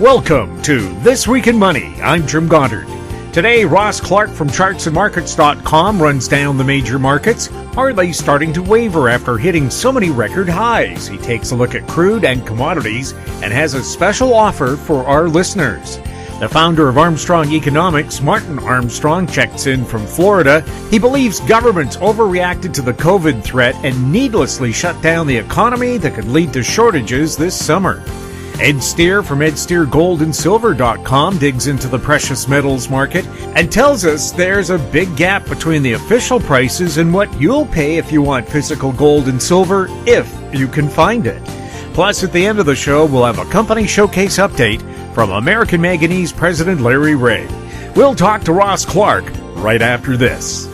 Welcome to This Week in Money. I'm Jim Goddard. Today, Ross Clark from chartsandmarkets.com runs down the major markets. Are they starting to waver after hitting so many record highs? He takes a look at crude and commodities and has a special offer for our listeners. The founder of Armstrong Economics, Martin Armstrong, checks in from Florida. He believes governments overreacted to the COVID threat and needlessly shut down the economy that could lead to shortages this summer. Ed Steer from EdSteerGoldandSilver.com digs into the precious metals market and tells us there's a big gap between the official prices and what you'll pay if you want physical gold and silver, if you can find it. Plus, at the end of the show, we'll have a company showcase update from American Manganese President Larry Reaugh. We'll talk to Ross Clark right after this.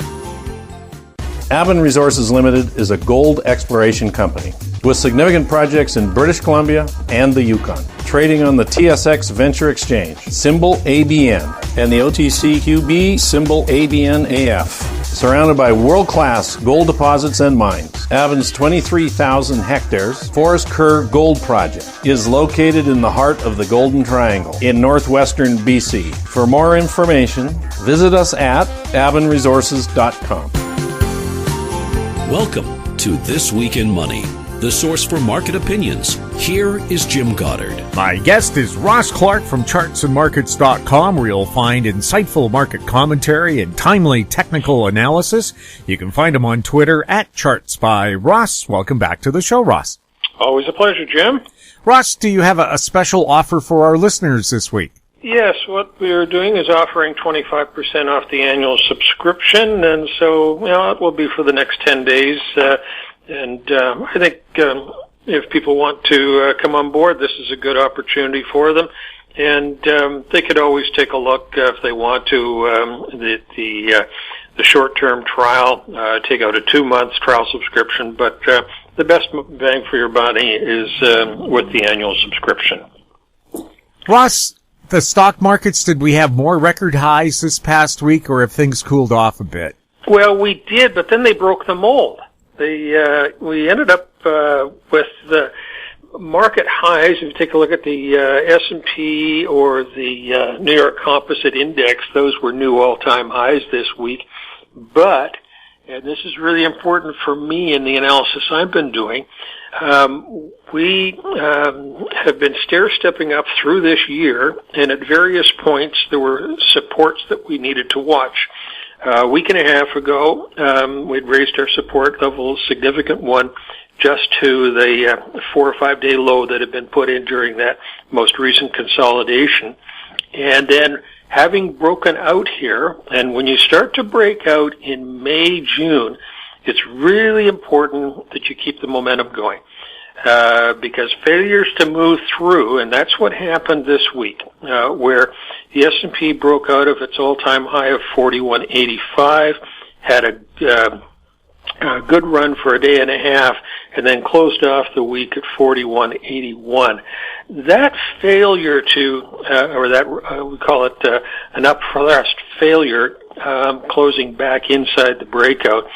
Avon Resources Limited is a gold exploration company with significant projects in British Columbia and the Yukon, trading on the TSX Venture Exchange, symbol ABN, and the OTCQB, symbol ABNAF. Surrounded by world-class gold deposits and mines, Avon's 23,000 hectares Forest Kerr Gold Project is located in the heart of the Golden Triangle in northwestern BC. For more information, visit us at avonresources.com. Welcome to This Week in Money, the source for market opinions. Here is Jim Goddard. My guest is Ross Clark from chartsandmarkets.com, where you'll find insightful market commentary and timely technical analysis. You can find him on Twitter at ChartsByRoss. Welcome back to the show, Ross. Always a pleasure, Jim. Ross, do you have a special offer for our listeners this week? Yes, what we're doing is offering 25% off the annual subscription, and so it will be for the next 10 days. I think if people want to come on board, this is a good opportunity for them. And they could always take a look if they want to the short-term trial, take out a 2-month trial subscription. But the best bang for your money is with the annual subscription. Ross, the stock markets, did we have more record highs this past week, or have things cooled off a bit? Well, we did, but then they broke the mold. We ended up with the market highs. If you take a look at the S&P or the New York Composite Index, those were new all-time highs this week. But, and this is really important for me in the analysis I've been doing, we have been stair-stepping up through this year, and at various points there were supports that we needed to watch. A week and a half ago, we'd raised our support level, a significant one, just to the 4 or 5 day low that had been put in during that most recent consolidation. And then having broken out here, and when you start to break out in May, June, it's really important that you keep the momentum going. Because failures to move through, and that's what happened this week, where the S&P broke out of its all-time high of 41.85, had a good run for a day and a half, and then closed off the week at 41.81. That failure we call it an up-thrust failure, closing back inside the breakout.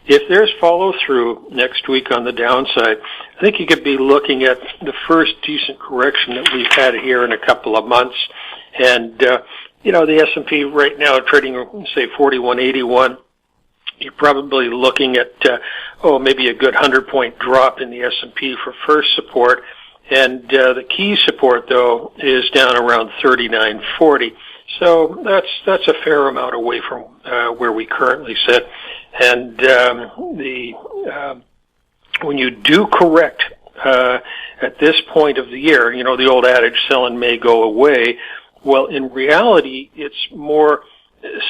If there's follow-through next week on the downside, I think you could be looking at the first decent correction that we've had here in a couple of months. And, the S&P right now trading, say, 41.81. You're probably looking at, maybe a good 100-point drop in the S&P for first support. And the key support, though, is down around 39.40. So that's a fair amount away from where we currently sit. And when you do correct at this point of the year, the old adage, sell in May, go away. Well, in reality, it's more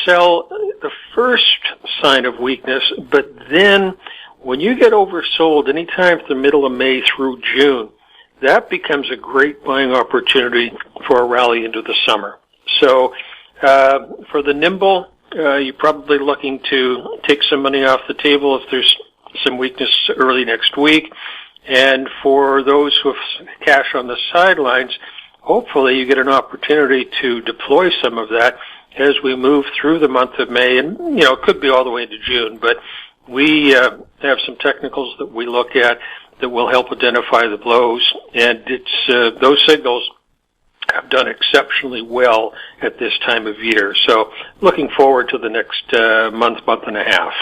sell the first sign of weakness, but then when you get oversold anytime from the middle of May through June, that becomes a great buying opportunity for a rally into the summer. So for the nimble, you're probably looking to take some money off the table if there's some weakness early next week. And for those who have cash on the sidelines, hopefully you get an opportunity to deploy some of that as we move through the month of May. And, it could be all the way into June, but we have some technicals that we look at that will help identify the blows. And it's those signals have done exceptionally well at this time of year. So looking forward to the next month and a half.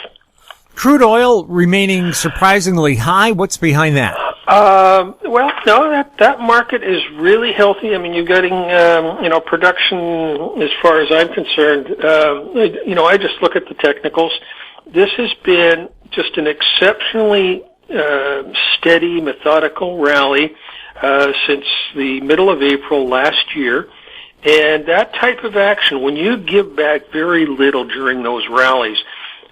Crude oil remaining surprisingly high. What's behind that? Well, no, that market is really healthy. I mean, you're getting, production as far as I'm concerned. I just look at the technicals. This has been just an exceptionally steady, methodical rally since the middle of April last year. And that type of action, when you give back very little during those rallies,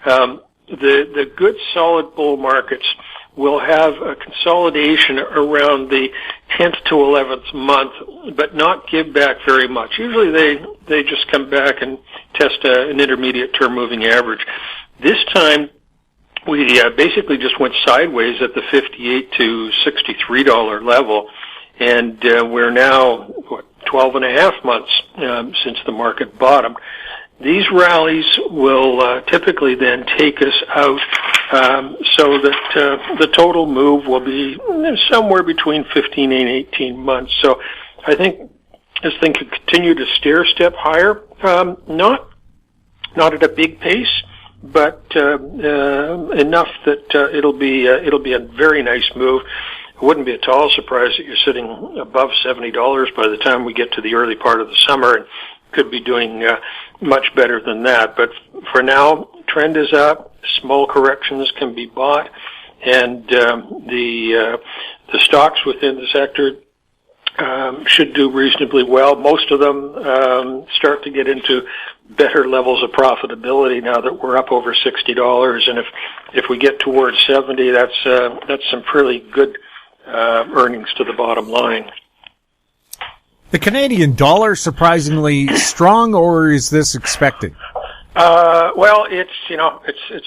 the good solid bull markets will have a consolidation around the 10th to 11th month, but not give back very much. Usually they just come back and test an intermediate term moving average. This time, we basically just went sideways at the $58 to $63 level, and we're now 12 and a half months since the market bottomed. These rallies will typically then take us out so that the total move will be somewhere between 15 and 18 months. So I think this thing could continue to stair-step higher, not at a big pace, but enough that it'll be a very nice move. It wouldn't be at all surprised that you're sitting above $70 by the time we get to the early part of the summer, and could be doing much better than that. But for now, trend is up. Small corrections can be bought, and the stocks within the sector should do reasonably well. Most of them start to get into better levels of profitability now that we're up over $60. And if we get towards 70, that's some fairly good earnings to the bottom line. The Canadian dollar surprisingly strong, or is this expected? Well, it's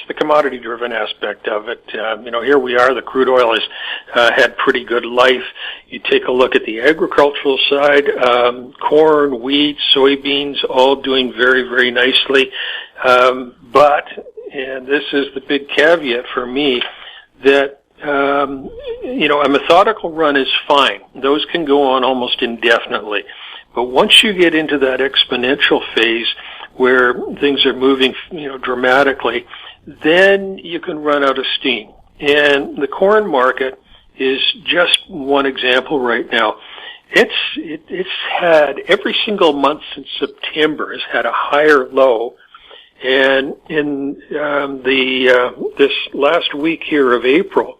the commodity-driven aspect of it. Here we are. The crude oil has had pretty good life. You take a look at the agricultural side, corn, wheat, soybeans, all doing very, very nicely. But, and this is the big caveat for me, that a methodical run is fine. Those can go on almost indefinitely. But once you get into that exponential phase where things are moving, dramatically, then you can run out of steam. And the corn market is just one example right now. It's had every single month since September has had a higher low. And in this last week here of April,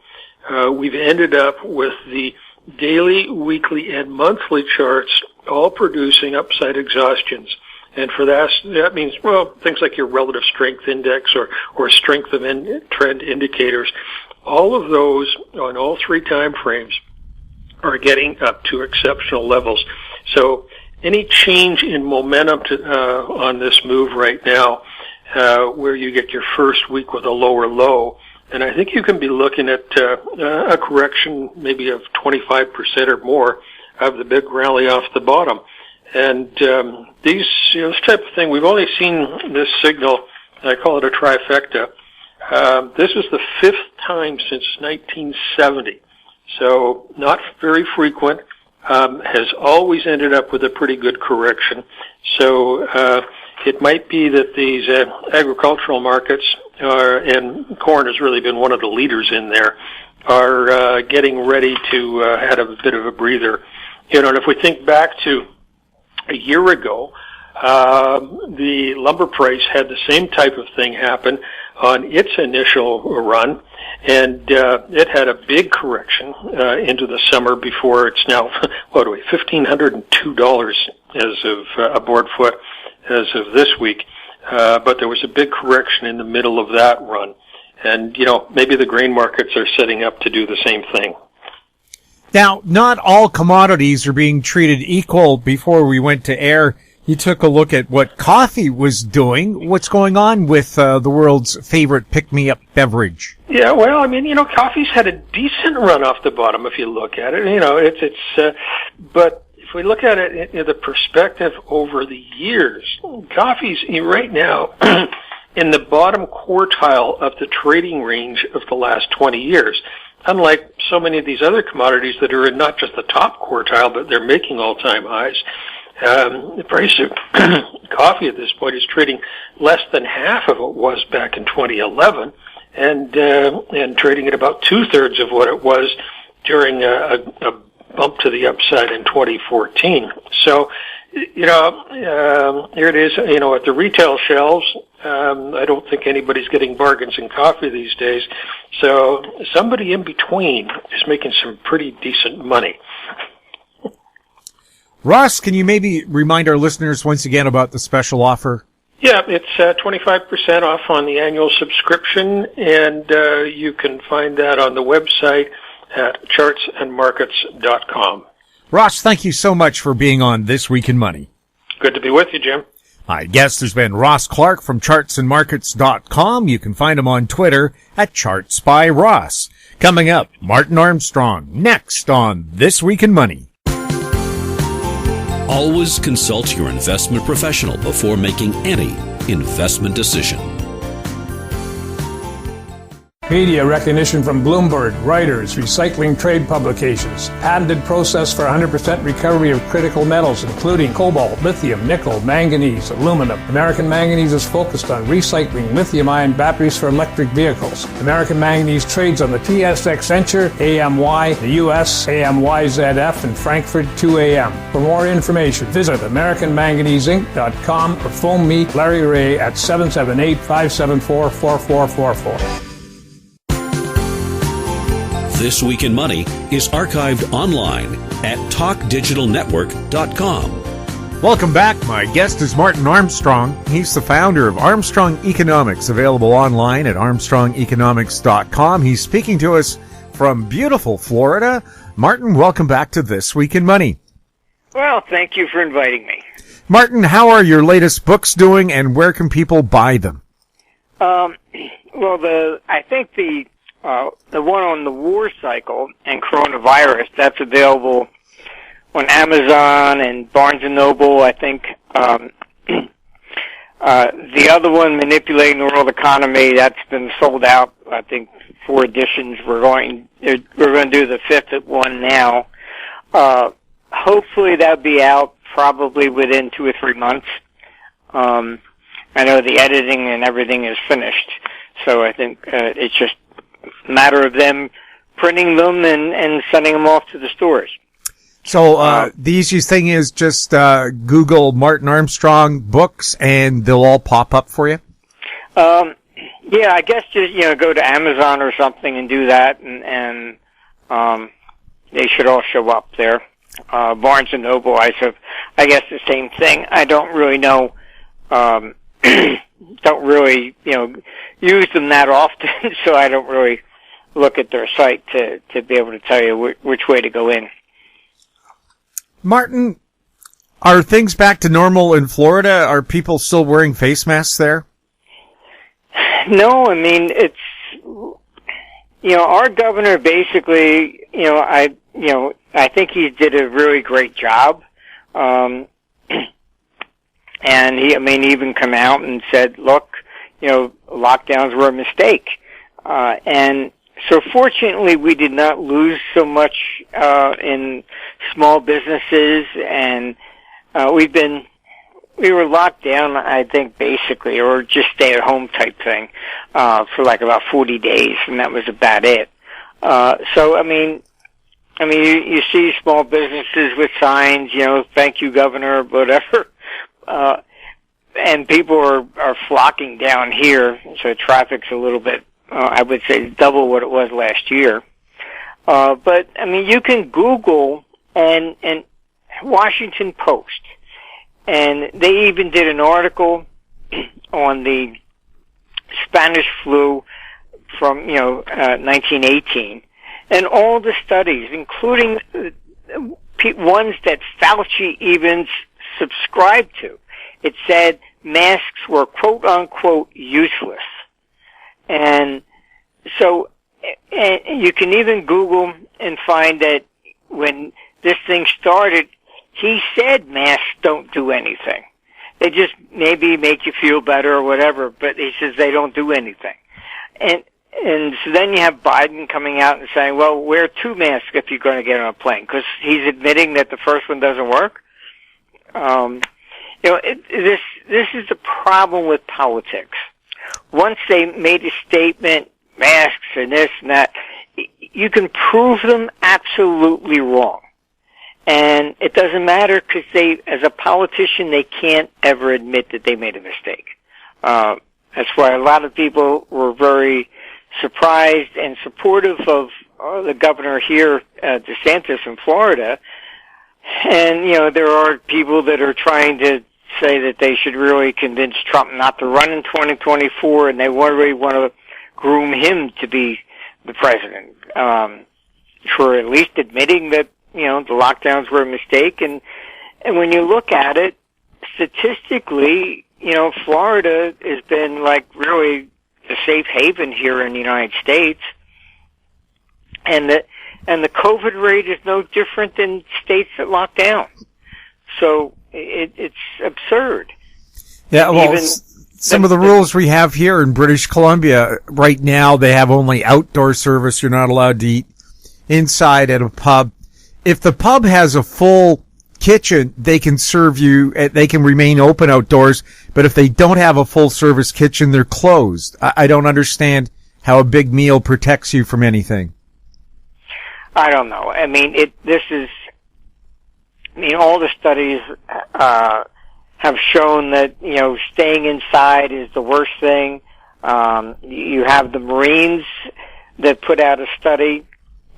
we've ended up with the daily, weekly, and monthly charts all producing upside exhaustions. And for that means, things like your relative strength index or strength of trend indicators. All of those on all three time frames are getting up to exceptional levels. So any change in momentum on this move right now, where you get your first week with a lower low, and I think you can be looking at a correction maybe of 25% or more of the big rally off the bottom. And this type of thing, we've only seen this signal, I call it a trifecta. This is the fifth time since 1970. So not very frequent, has always ended up with a pretty good correction. So it might be that these agricultural markets and corn has really been one of the leaders in there, are getting ready to have a bit of a breather. And if we think back to a year ago, the lumber price had the same type of thing happen on its initial run, and it had a big correction into the summer before it's now, $1,502 as of a board foot as of this week. But there was a big correction in the middle of that run. And, maybe the grain markets are setting up to do the same thing. Now, not all commodities are being treated equal. Before we went to air, you took a look at what coffee was doing. What's going on with the world's favorite pick-me-up beverage? Yeah, well, coffee's had a decent run off the bottom if you look at it. But if we look at it in the perspective over the years, coffee's right now in the bottom quartile of the trading range of the last 20 years. Unlike so many of these other commodities that are in not just the top quartile, but they're making all-time highs. The price of coffee at this point is trading less than half of what it was back in 2011, and trading at about 2/3 of what it was during a bump to the upside in 2014. So, here it is, at the retail shelves. I don't think anybody's getting bargains in coffee these days. So somebody in between is making some pretty decent money. Ross, can you maybe remind our listeners once again about the special offer? Yeah, it's 25% off on the annual subscription, and you can find that on the website at chartsandmarkets.com. Ross, thank you so much for being on This Week in Money. Good to be with you, Jim. My guest has been Ross Clark from chartsandmarkets.com. You can find him on Twitter at ChartsByRoss. Coming up, Martin Armstrong, next on This Week in Money. Always consult your investment professional before making any investment decision. Media recognition from Bloomberg, Reuters, recycling trade publications, patented process for 100% recovery of critical metals, including cobalt, lithium, nickel, manganese, aluminum. American Manganese is focused on recycling lithium-ion batteries for electric vehicles. American Manganese trades on the TSX Venture, AMY, the US, AMYZF, and Frankfurt 2AM. For more information, visit AmericanManganeseInc.com or phone me, Larry Ray, at 778-574-4444. This Week in Money is archived online at talkdigitalnetwork.com. Welcome back. My guest is Martin Armstrong. He's the founder of Armstrong Economics, available online at armstrongeconomics.com. He's speaking to us from beautiful Florida. Martin, welcome back to This Week in Money. Well, thank you for inviting me. Martin, how are your latest books doing, and where can people buy them? I think the one on the war cycle and coronavirus, that's available on Amazon and Barnes & Noble, I think. The other one, Manipulating the World Economy, that's been sold out, I think, 4 editions. We're going to do the 5th one now. Hopefully that'll be out probably within 2 or 3 months. I know the editing and everything is finished, so I think it's just a matter of them printing them and sending them off to the stores. So the easiest thing is just Google Martin Armstrong books, and they'll all pop up for you? Yeah, I guess just go to Amazon or something and do that, and they should all show up there. Barnes and Noble, I guess the same thing. I don't really know. Don't really use them that often, so I don't really look at their site to be able to tell you which way to go in. Martin, are things back to normal in Florida? Are people still wearing face masks there? No, I mean, it's, our governor basically, I think he did a really great job. And he even come out and said, look, lockdowns were a mistake. And so fortunately we did not lose so much, in small businesses, and, we were locked down, I think, basically, or just stay at home type thing, for like about 40 days, and that was about it. So, you see small businesses with signs, thank you, Governor, whatever. And people are flocking down here, so traffic's a little bit, I would say double what it was last year. But you can Google and Washington Post, and they even did an article on the Spanish flu from, 1918, and all the studies, including ones that Fauci even subscribed to. It said masks were quote-unquote useless. And so you can even Google and find that when this thing started, he said masks don't do anything. They just maybe make you feel better or whatever, but he says they don't do anything. And so then you have Biden coming out and saying, well, wear 2 masks if you're going to get on a plane, because he's admitting that the first one doesn't work. This is the problem with politics. Once they made a statement, masks and this and that, you can prove them absolutely wrong. And it doesn't matter because as a politician, they can't ever admit that they made a mistake. That's why a lot of people were very surprised and supportive of the governor here, DeSantis in Florida. And, there are people that are trying to say that they should really convince Trump not to run in 2024, and they really want to groom him to be the president, for at least admitting that, the lockdowns were a mistake. And when you look at it, statistically, Florida has been really a safe haven here in the United States. And the COVID rate is no different than states that lock down. So it's absurd. Yeah, well, some of the rules we have here in British Columbia right now, they have only outdoor service. You're not allowed to eat inside at a pub. If the pub has a full kitchen, they can serve you, they can remain open outdoors. But if they don't have a full service kitchen, they're closed. I don't understand how a big meal protects you from anything. I don't know. I mean, all the studies have shown that, staying inside is the worst thing. You have the Marines that put out a study,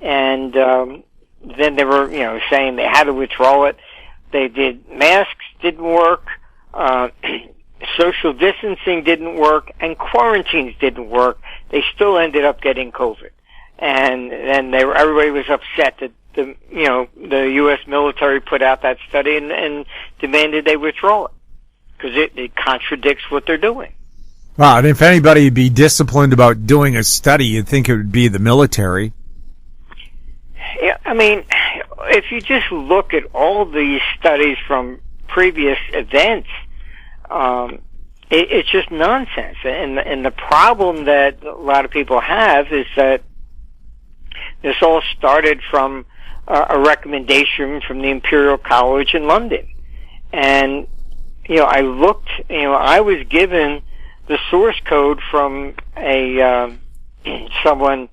and then they were, saying they had to withdraw it. They did, masks didn't work, social distancing didn't work, and quarantines didn't work. They still ended up getting COVID. And then everybody was upset that the U.S. military put out that study and demanded they withdraw it because it contradicts what they're doing. Wow, and if anybody would be disciplined about doing a study, you'd think it would be the military. Yeah, I mean, if you just look at all these studies from previous events, it's just nonsense. And the problem that a lot of people have is that this all started from a recommendation from the Imperial College in London. And, I looked, I was given the source code from someone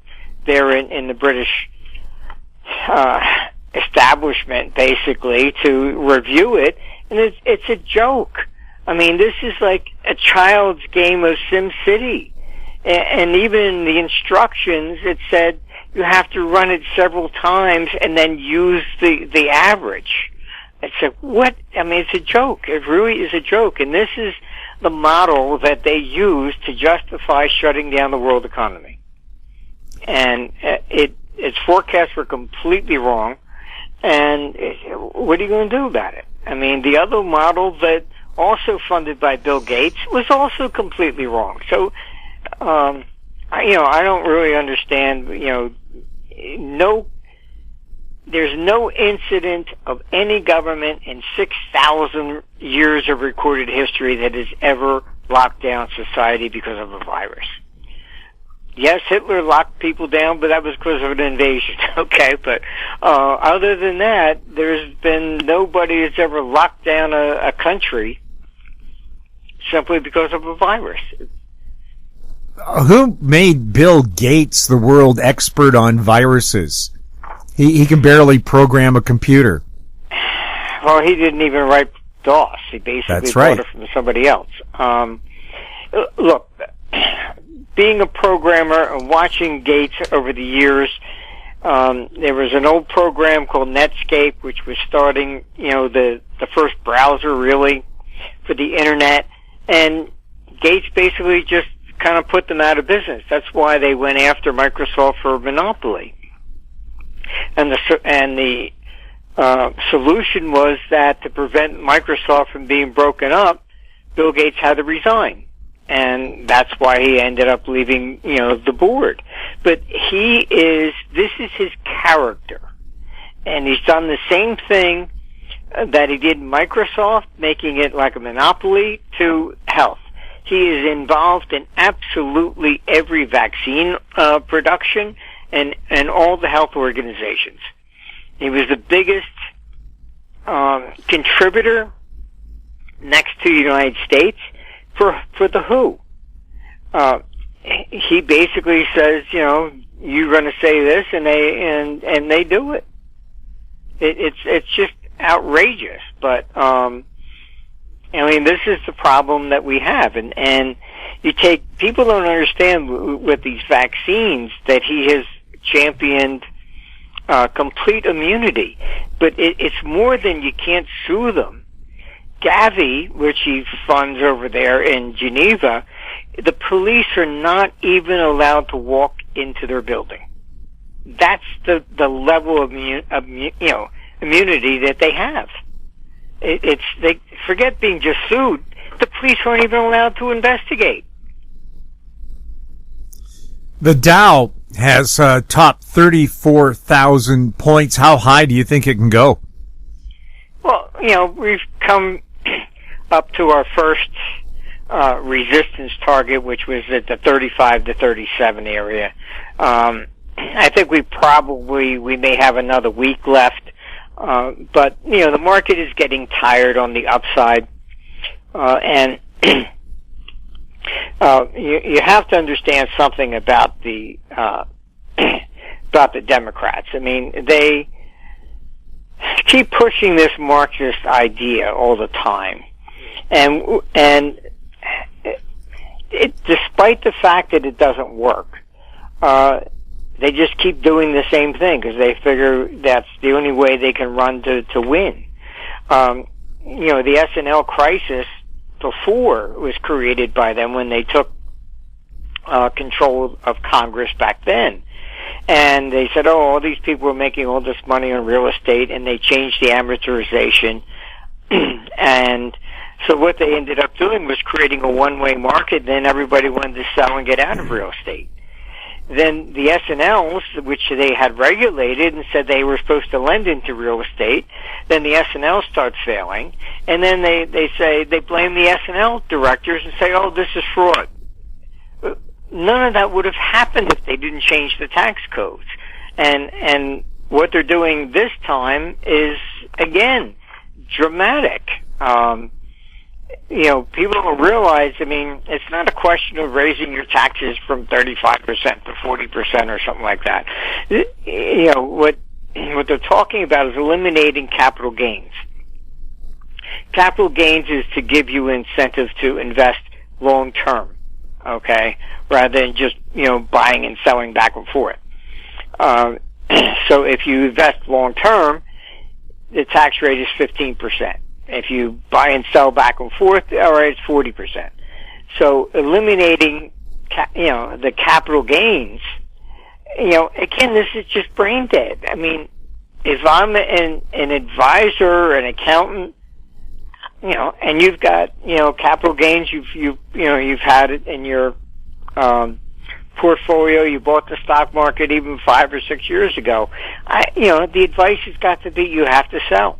there in the British establishment, basically, to review it, and it's a joke. I mean, this is like a child's game of SimCity. And even the instructions, it said you have to run it several times and then use the average. I said, what? I mean, it's a joke. It really is a joke. And this is the model that they use to justify shutting down the world economy. And its forecasts were completely wrong. And what are you going to do about it? I mean, the other model that also funded by Bill Gates was also completely wrong. So, I don't really understand, there's no incident of any government in 6,000 years of recorded history that has ever locked down society because of a virus. Yes, Hitler locked people down, but that was because of an invasion, okay? But other than that, there's been nobody that's ever locked down a country simply because of a virus. Who made Bill Gates the world expert on viruses? He can barely program a computer. Well, he didn't even write DOS. He basically bought it from somebody else. Look, being a programmer and watching Gates over the years, there was an old program called Netscape, which was starting, the first browser really for the internet, and Gates basically just kind of put them out of business. That's why they went after Microsoft for a monopoly. And the solution was that to prevent Microsoft from being broken up, Bill Gates had to resign. And that's why he ended up leaving, the board. But this is his character. And he's done the same thing that he did in Microsoft, making it like a monopoly to health. He is involved in absolutely every vaccine production and all the health organizations. He was the biggest contributor next to the United States for the who? He basically says, you're going to say this, and they do it. It's just outrageous. But this is the problem that we have, and people don't understand with these vaccines that he has championed complete immunity, but it's more than you can't sue them. Gavi, which he funds over there in Geneva, the police are not even allowed to walk into their building. That's the level of immunity that they have. They forget being just sued. The police aren't even allowed to investigate. The Dow has topped 34,000 points. How high do you think it can go? Well, we've come up to our first resistance target, which was at the 35 to 37 area. I think we may have another week left, but the market is getting tired on the upside, and you have to understand something about the Democrats. I mean, they keep pushing this Marxist idea all the time, and despite the fact that it doesn't work, they just keep doing the same thing because they figure that's the only way they can run to win. The S&L crisis before was created by them when they took control of Congress back then. And they said, all these people are making all this money on real estate, and they changed the amortization. And so what they ended up doing was creating a one-way market, then everybody wanted to sell and get out of real estate. Then the S&Ls, which they had regulated and said they were supposed to lend into real estate, then the S&Ls start failing, and then they blame the S&L directors and say, this is fraud. None of that would have happened if they didn't change the tax codes. And what they're doing this time is, again, dramatic. People don't realize, it's not a question of raising your taxes from 35% to 40% or something like that. What they're talking about is eliminating capital gains. Capital gains is to give you incentive to invest long term, okay, rather than just, buying and selling back and forth. So if you invest long term, the tax rate is 15%. If you buy and sell back and forth, it's 40%. So eliminating, the capital gains, again, this is just brain dead. If I'm an advisor, an accountant, and you've got, capital gains, you've had it in your, portfolio, you bought the stock market even 5 or 6 years ago, the advice has got to be you have to sell.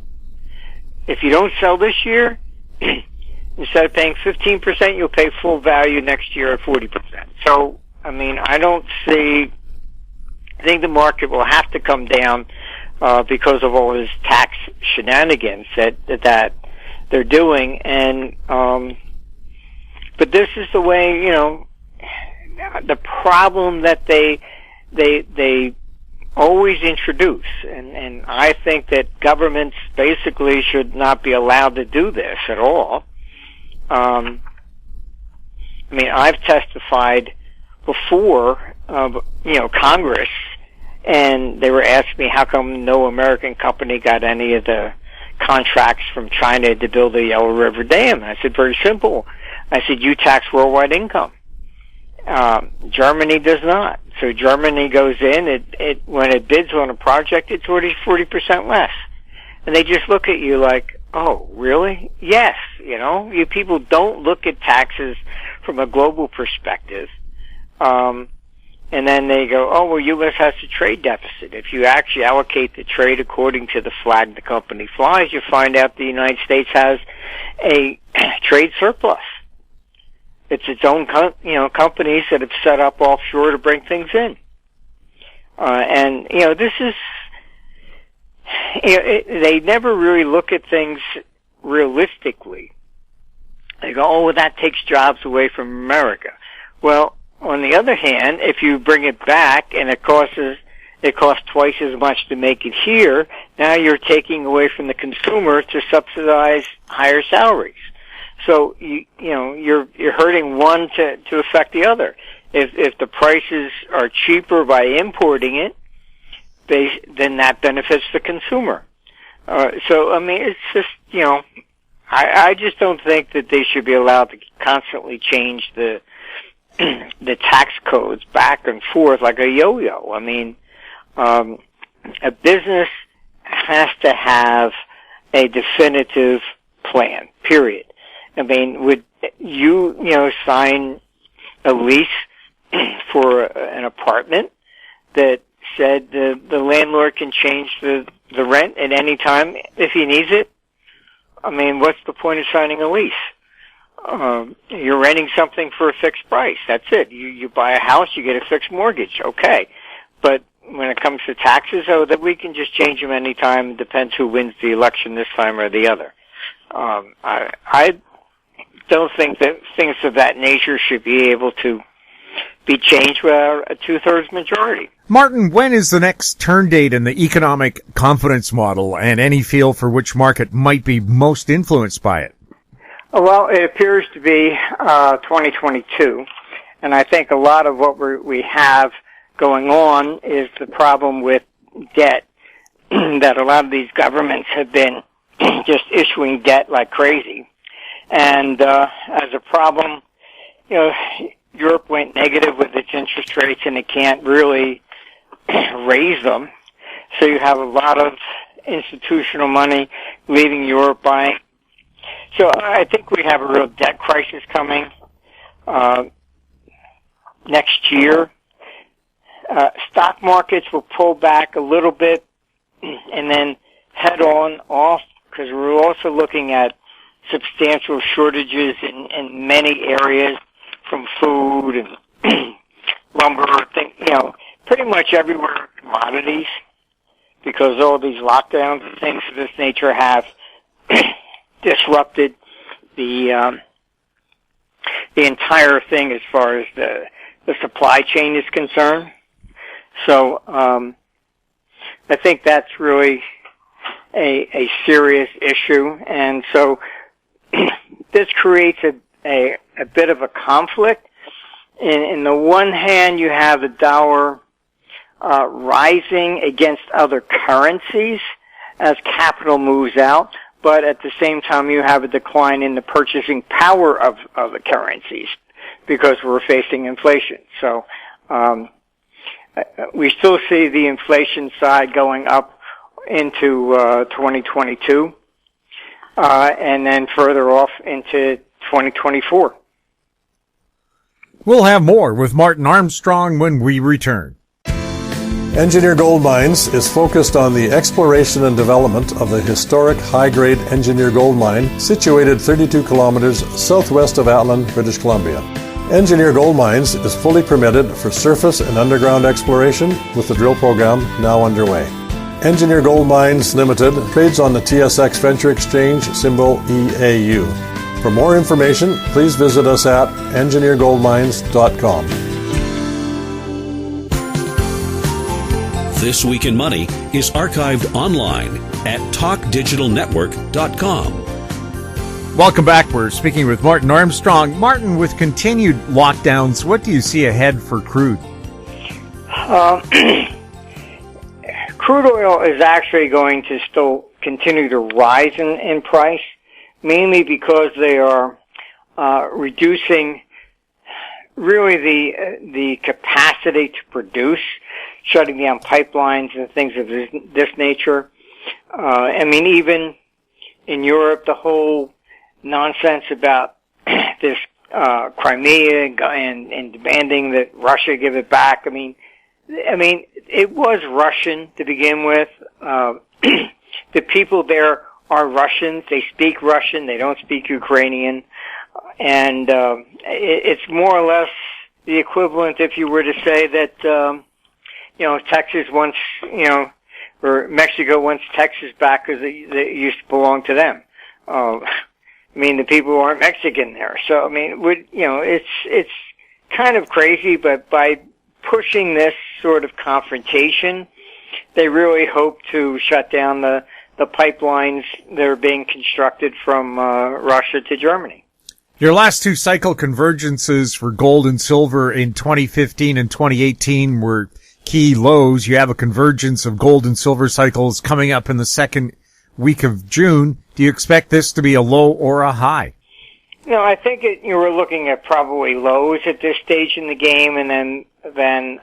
If you don't sell this year, instead of paying 15%, you'll pay full value next year at 40%. So, I think the market will have to come down because of all this tax shenanigans that they're doing. And but this is the way, the problem that they always introduce, and I think that governments basically should not be allowed to do this at all. I've testified before, Congress, and they were asking me how come no American company got any of the contracts from China to build the Yellow River Dam. And I said, very simple. I said, you tax worldwide income. Germany does not. So Germany goes in, when it bids on a project, it's already 40% less. And they just look at you like, oh, really? Yes. You people don't look at taxes from a global perspective. And then they go, oh, well, U.S. has a trade deficit. If you actually allocate the trade according to the flag the company flies, you find out the United States has a trade surplus. It's its own, companies that have set up offshore to bring things in. And, this is, they never really look at things realistically. They go, oh, well, that takes jobs away from America. Well, on the other hand, if you bring it back and it costs twice as much to make it here, now you're taking away from the consumer to subsidize higher salaries. So you're hurting one to affect the other. If the prices are cheaper by importing it, then that benefits the consumer. So I mean, it's just I just don't think that they should be allowed to constantly change the tax codes back and forth like a yo-yo. I mean, a business has to have a definitive plan, period. I mean, would you sign a lease for an apartment that said the landlord can change the rent at any time if he needs it? I mean, what's the point of signing a lease? You're renting something for a fixed price. That's it. You buy a house, you get a fixed mortgage. Okay. But when it comes to taxes, that we can just change them any time. It depends who wins the election this time or the other. I don't think that things of that nature should be able to be changed with a two-thirds majority. Martin, when is the next turn date in the economic confidence model, and any feel for which market might be most influenced by it? Well, it appears to be 2022, and I think a lot of what we have going on is the problem with debt, that a lot of these governments have been just issuing debt like crazy. And as a problem, Europe went negative with its interest rates, and it can't really raise them. So you have a lot of institutional money leaving Europe buying. So I think we have a real debt crisis coming next year. Stock markets will pull back a little bit and then head on off, because we're also looking at substantial shortages in many areas, from food and lumber, pretty much everywhere, commodities, because all these lockdowns and things of this nature have disrupted the entire thing as far as the supply chain is concerned. So I think that's really a serious issue, and so this creates a bit of a conflict. In the one hand, you have the dollar rising against other currencies as capital moves out, but at the same time, you have a decline in the purchasing power of the currencies because we're facing inflation. So we still see the inflation side going up into 2022, and then further off into 2024. We'll have more with Martin Armstrong when we return. Engineer Gold Mines is focused on the exploration and development of the historic high-grade Engineer Gold Mine situated 32 kilometers southwest of Atlin, British Columbia. Engineer Gold Mines is fully permitted for surface and underground exploration, with the drill program now underway. Engineer Gold Mines Limited trades on the TSX Venture Exchange, symbol EAU. For more information, please visit us at engineergoldmines.com. This Week in Money is archived online at talkdigitalnetwork.com. Welcome back. We're speaking with Martin Armstrong. Martin, with continued lockdowns, what do you see ahead for crude? Crude oil is actually going to still continue to rise in price, mainly because they are reducing really the capacity to produce, shutting down pipelines and things of this nature. I mean, even in Europe, the whole nonsense about this Crimea and demanding that Russia give it back. I mean, it was Russian to begin with. The people there are Russians. They speak Russian. They don't speak Ukrainian. And it's more or less the equivalent if you were to say that, Texas wants, or Mexico wants Texas back because it used to belong to them. I mean, the people who aren't Mexican there. So, I mean, it's kind of crazy, but by pushing this sort of confrontation, they really hope to shut down the pipelines that are being constructed from Russia to Germany. Your last two cycle convergences for gold and silver in 2015 and 2018 were key lows. You have a convergence of gold and silver cycles coming up in the second week of June. Do you expect this to be a low or a high? No, I think you were looking at probably lows at this stage in the game, and then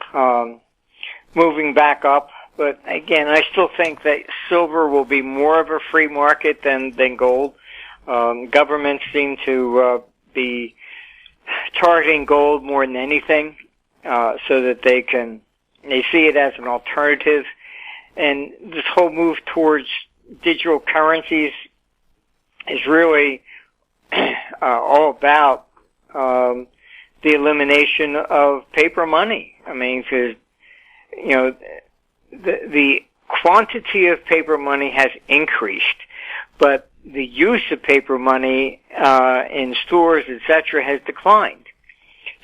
moving back up. But again, I still think that silver will be more of a free market than gold. Governments seem to be targeting gold more than anything, so that they see it as an alternative. And this whole move towards digital currencies is really all about the elimination of paper money. I mean, because the quantity of paper money has increased, but the use of paper money in stores, etc., has declined.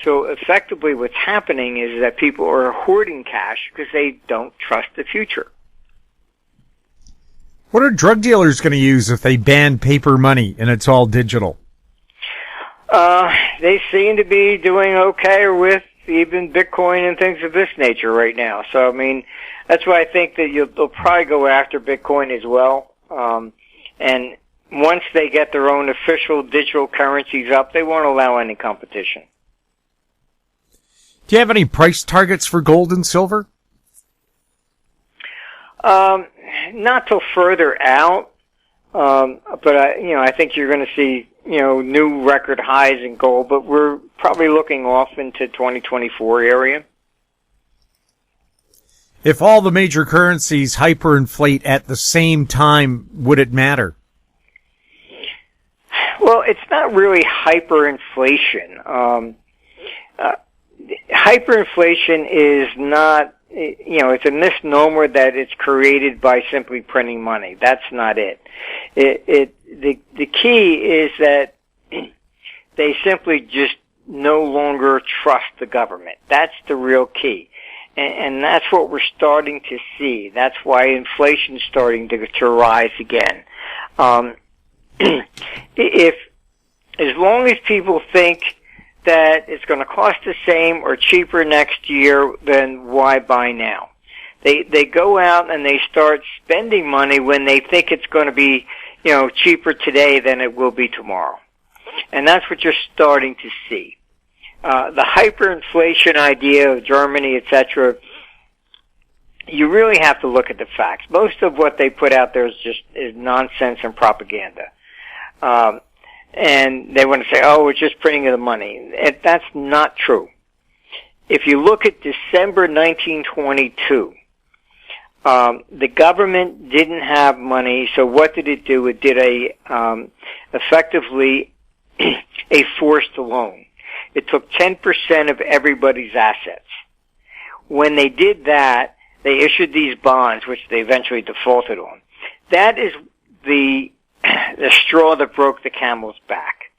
So effectively what's happening is that people are hoarding cash because they don't trust the future. What are drug dealers going to use if they ban paper money and it's all digital? They seem to be doing okay with even Bitcoin and things of this nature right now. So, I mean, that's why I think that they'll probably go after Bitcoin as well. And once they get their own official digital currencies up, they won't allow any competition. Do you have any price targets for gold and silver? Not till further out. But I think you're going to see, new record highs in gold, but we're probably looking off into 2024 area. If all the major currencies hyperinflate at the same time, would it matter? Well, it's not really hyperinflation. Hyperinflation is not, it's a misnomer that it's created by simply printing money. That's not it. The key is that they simply just no longer trust the government. That's the real key. And that's what we're starting to see. That's why inflation's starting to rise again. As long as people think that it's going to cost the same or cheaper next year, then why buy now? They go out and they start spending money when they think it's going to be, cheaper today than it will be tomorrow. And that's what you're starting to see. The hyperinflation idea of Germany, etc., you really have to look at the facts. Most of what they put out there is nonsense and propaganda. And they want to say, oh, it's just printing of the money. That's not true. If you look at December 1922, the government didn't have money, so what did it do? It did effectively a forced loan. It took 10% of everybody's assets. When they did that, they issued these bonds, which they eventually defaulted on. That is the straw that broke the camel's back.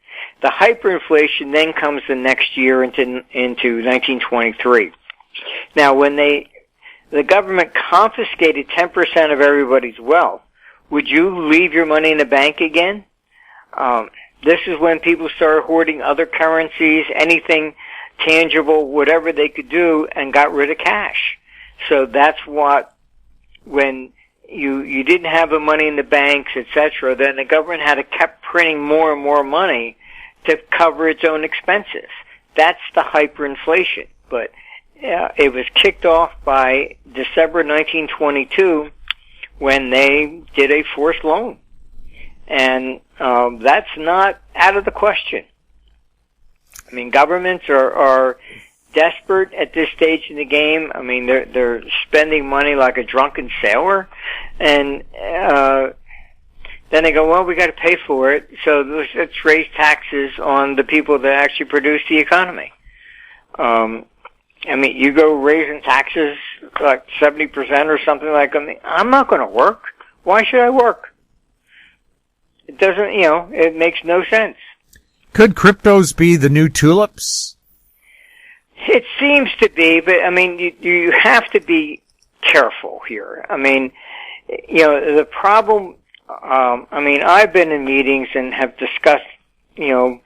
The hyperinflation then comes the next year into 1923. Now, when the government confiscated 10% of everybody's wealth, would you leave your money in the bank again? This is when people started hoarding other currencies, anything tangible, whatever they could do, and got rid of cash. So that's what, when you didn't have the money in the banks, etc., then the government had to keep printing more and more money to cover its own expenses. That's the hyperinflation. But it was kicked off by December 1922 when they did a forced loan. And that's not out of the question. I mean, governments are desperate at this stage in the game. I mean, they're spending money like a drunken sailor, and then they go, well, we got to pay for it, so let's raise taxes on the people that actually produce the economy. I mean, you go raising taxes like 70% or something like that. I'm not going to work. Why should I work? It doesn't, it makes no sense. Could cryptos be the new tulips? It seems to be, but I mean, you have to be careful here. I mean, the problem, I've been in meetings and have discussed, the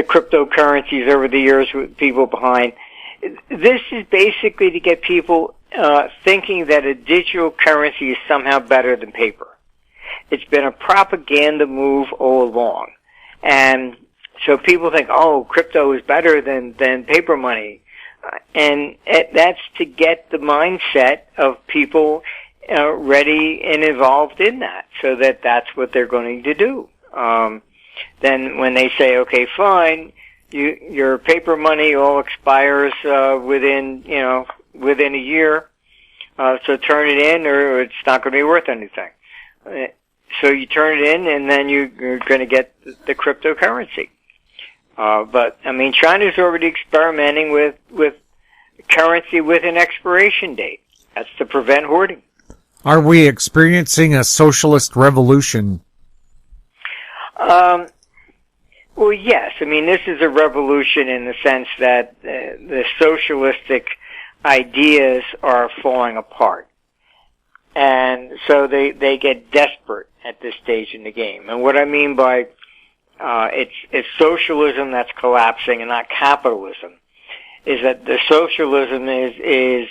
cryptocurrencies over the years with people behind. This is basically to get people thinking that a digital currency is somehow better than paper. It's been a propaganda move all along. And so people think, oh, crypto is better than paper money. And that's to get the mindset of people ready and involved in that, so that that's what they're going to do. Then when they say, okay, fine, your paper money all expires within a year, so turn it in or it's not going to be worth anything. So you turn it in and then you're going to get the cryptocurrency. But I mean, China's already experimenting with currency with an expiration date. That's to prevent hoarding. Are we experiencing a socialist revolution? Well, yes. I mean, this is a revolution in the sense that the socialistic ideas are falling apart. And so they get desperate at this stage in the game. And what I mean by it's socialism that's collapsing and not capitalism is that the socialism is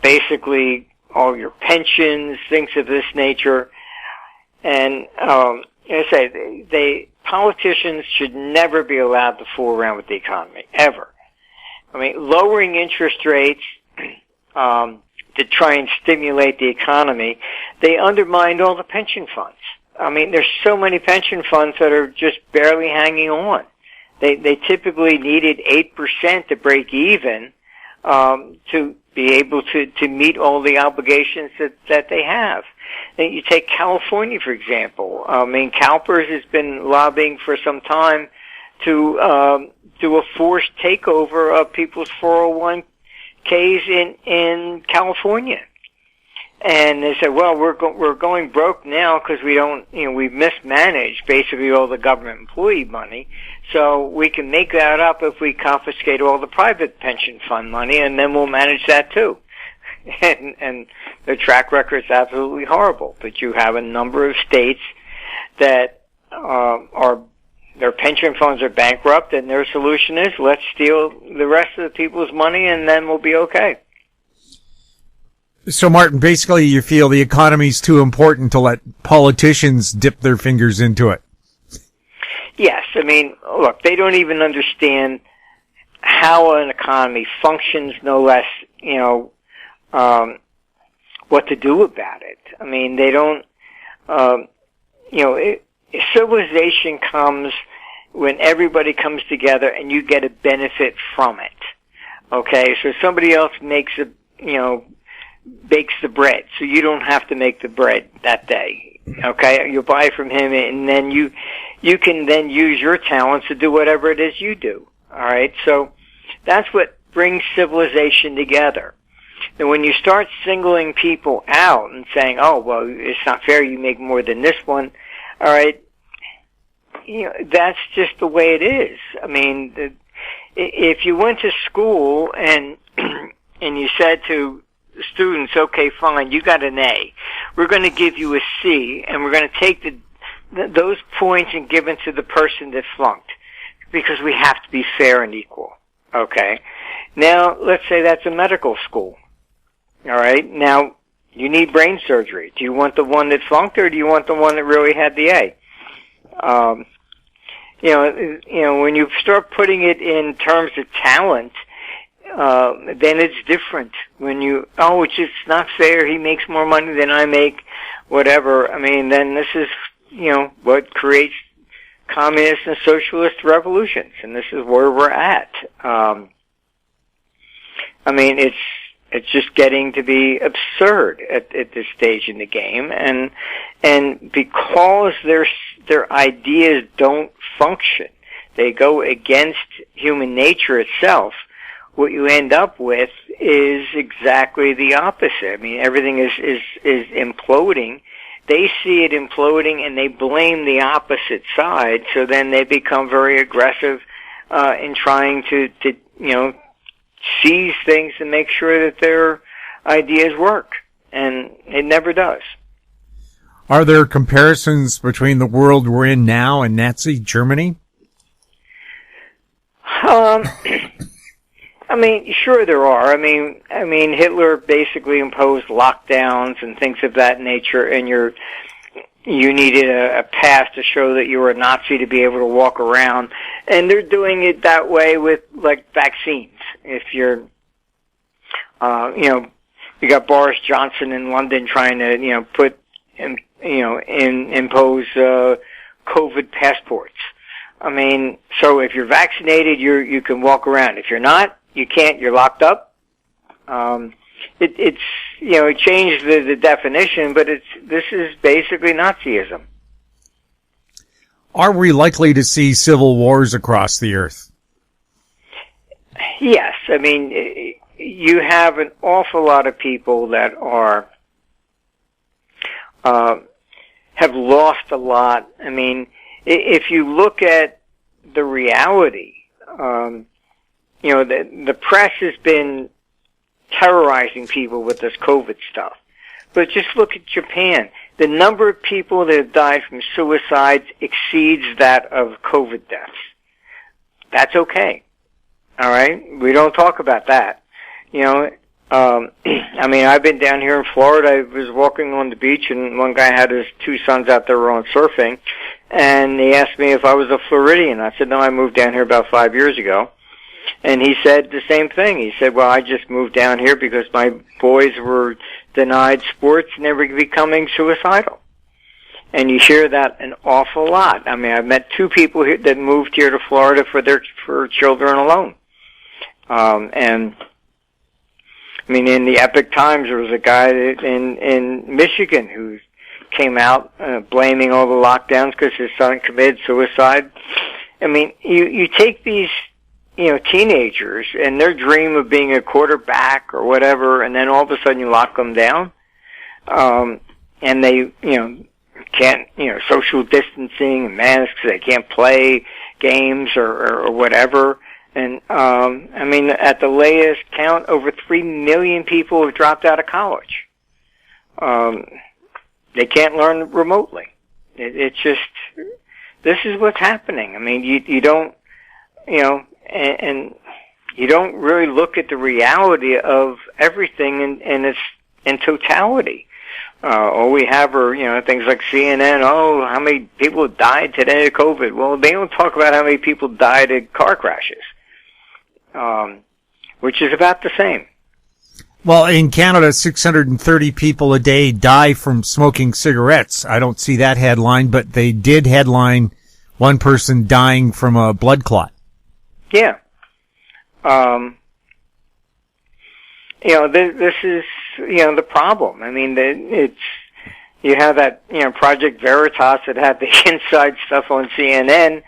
basically all your pensions, things of this nature. And I say politicians should never be allowed to fool around with the economy, ever. I mean, lowering interest rates to try and stimulate the economy, they undermined all the pension funds. I mean, there's so many pension funds that are just barely hanging on. They typically needed 8% to break even to be able to meet all the obligations that they have. And you take California, for example. I mean, CalPERS has been lobbying for some time to do a forced takeover of people's 401ks in California. And they said, well, we're going broke now because we've mismanaged basically all the government employee money. So we can make that up if we confiscate all the private pension fund money, and then we'll manage that too. And their track record is absolutely horrible. But you have a number of states that their pension funds are bankrupt, and their solution is let's steal the rest of the people's money, and then we'll be okay. So, Martin, basically you feel the economy's too important to let politicians dip their fingers into it. Yes. I mean, look, they don't even understand how an economy functions, no less, what to do about it. I mean, they don't, civilization comes when everybody comes together and you get a benefit from it. Okay? So somebody else bakes the bread, so you don't have to make the bread that day. Okay? You buy from him, and then you can then use your talents to do whatever it is you do. All right? So that's what brings civilization together. And when you start singling people out and saying, oh, well, it's not fair, you make more than this one, all right, that's just the way it is. I mean, if you went to school and you said to students, okay, fine, you got an A, we're going to give you a C, and we're going to take those points and give them to the person that flunked, because we have to be fair and equal. Okay? Now, let's say that's a medical school. All right? Now, you need brain surgery. Do you want the one that flunked, or do you want the one that really had the A? When you start putting it in terms of talent, then it's different. When it's just not fair, he makes more money than I make, whatever. I mean, then this is, what creates communist and socialist revolutions, and this is where we're at. I mean, it's just getting to be absurd at this stage in the game, and because their ideas don't function, they go against human nature itself. What you end up with is exactly the opposite. I mean, everything is imploding they see it imploding and they blame the opposite side. So then they become very aggressive in trying to seize things and make sure that their ideas work. And it never does. Are there comparisons between the world we're in now and Nazi Germany? I mean, sure there are. I mean, Hitler basically imposed lockdowns and things of that nature, and you needed a pass to show that you were a Nazi to be able to walk around. And they're doing it that way with, like, vaccines. If you're, you got Boris Johnson in London trying to, impose COVID passports. I mean, so if you're vaccinated, you can walk around. If you're not, you can't. You're locked up. It changed the definition, but this is basically Nazism. Are we likely to see civil wars across the earth? Yes. I mean, you have an awful lot of people that have lost a lot. I mean, if you look at the reality, the press has been terrorizing people with this COVID stuff. But just look at Japan. The number of people that have died from suicides exceeds that of COVID deaths. That's okay. All right? We don't talk about that. I've been down here in Florida. I was walking on the beach, and one guy had his two sons out there on surfing, and he asked me if I was a Floridian. I said, no, I moved down here about 5 years ago. And he said the same thing. He said, well, I just moved down here because my boys were denied sports and they were becoming suicidal. And you hear that an awful lot. I mean, I've met two people here that moved here to Florida for children alone. In the Epic Times, there was a guy in Michigan who came out blaming all the lockdowns because his son committed suicide. I mean, you take these, teenagers and their dream of being a quarterback or whatever, and then all of a sudden you lock them down, and they, can't, social distancing and masks, they can't play games or whatever. And, at the latest count, over 3 million people have dropped out of college. They can't learn remotely. It's just, this is what's happening. I mean, you don't, and you don't really look at the reality of everything in totality. All we have are, things like CNN. Oh, how many people died today of COVID? Well, they don't talk about how many people died in car crashes. Which is about the same. Well, in Canada, 630 people a day die from smoking cigarettes. I don't see that headline, but they did headline one person dying from a blood clot. Yeah. This is, the problem. I mean, you have that, Project Veritas that had the inside stuff on CNN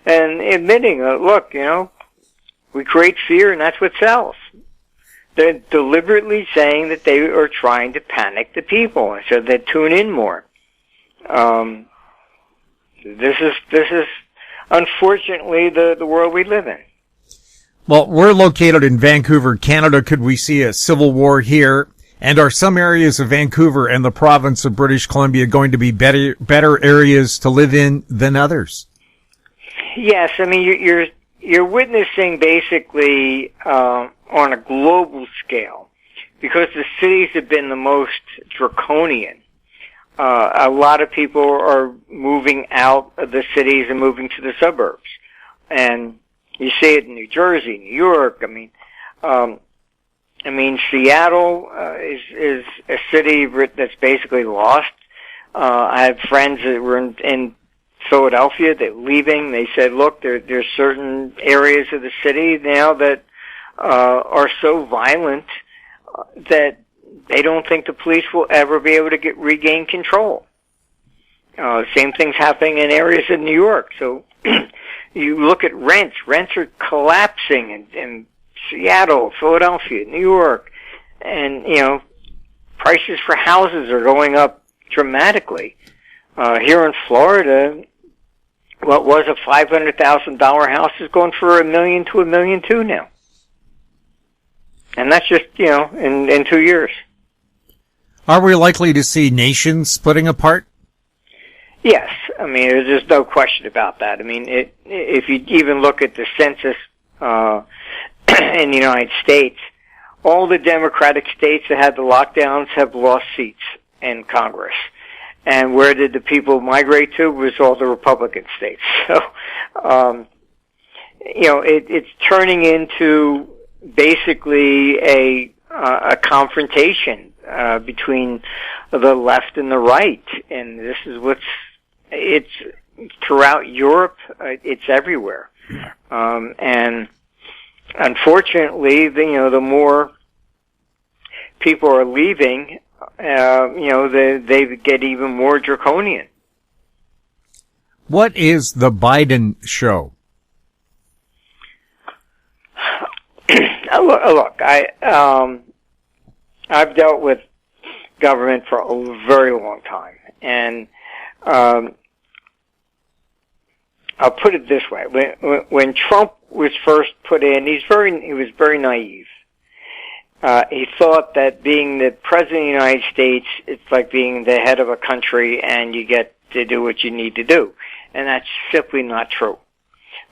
and admitting, look, we create fear and that's what sells. They're deliberately saying that they are trying to panic the people so they tune in more. This is unfortunately the world we live in. Well, we're located in Vancouver, Canada. Could we see a civil war here? And are some areas of Vancouver and the province of British Columbia going to be better areas to live in than others? Yes, I mean you're witnessing basically on a global scale, because the cities have been the most draconian. A lot of people are moving out of the cities and moving to the suburbs, and you see it in New Jersey, New York. Seattle is a city that's basically lost. I have friends that were in Philadelphia. They're leaving. They said, look, there's certain areas of the city now that are so violent that they don't think the police will ever be able to regain control. Same thing's happening in areas in New York. So you look at rents. Rents are collapsing in Seattle, Philadelphia, New York. And, prices for houses are going up dramatically. Here in Florida, what was a $500,000 house is going for $1 million to $1.2 million now. And that's just, in 2 years. Are we likely to see nations splitting apart? Yes. I mean, there's no question about that. I mean, if you even look at the census in the United States, all the Democratic states that had the lockdowns have lost seats in Congress. And where did the people migrate to? Was all the Republican states. So, it's turning into basically a confrontation between the left and the right, and this is it's throughout Europe. It's everywhere, and unfortunately, the more people are leaving, they get even more draconian. What is the Biden show? Look, I've dealt with government for a very long time, and I'll put it this way: when Trump was first put in, he was very naive. He thought that being the president of the United States, it's like being the head of a country, and you get to do what you need to do, and that's simply not true.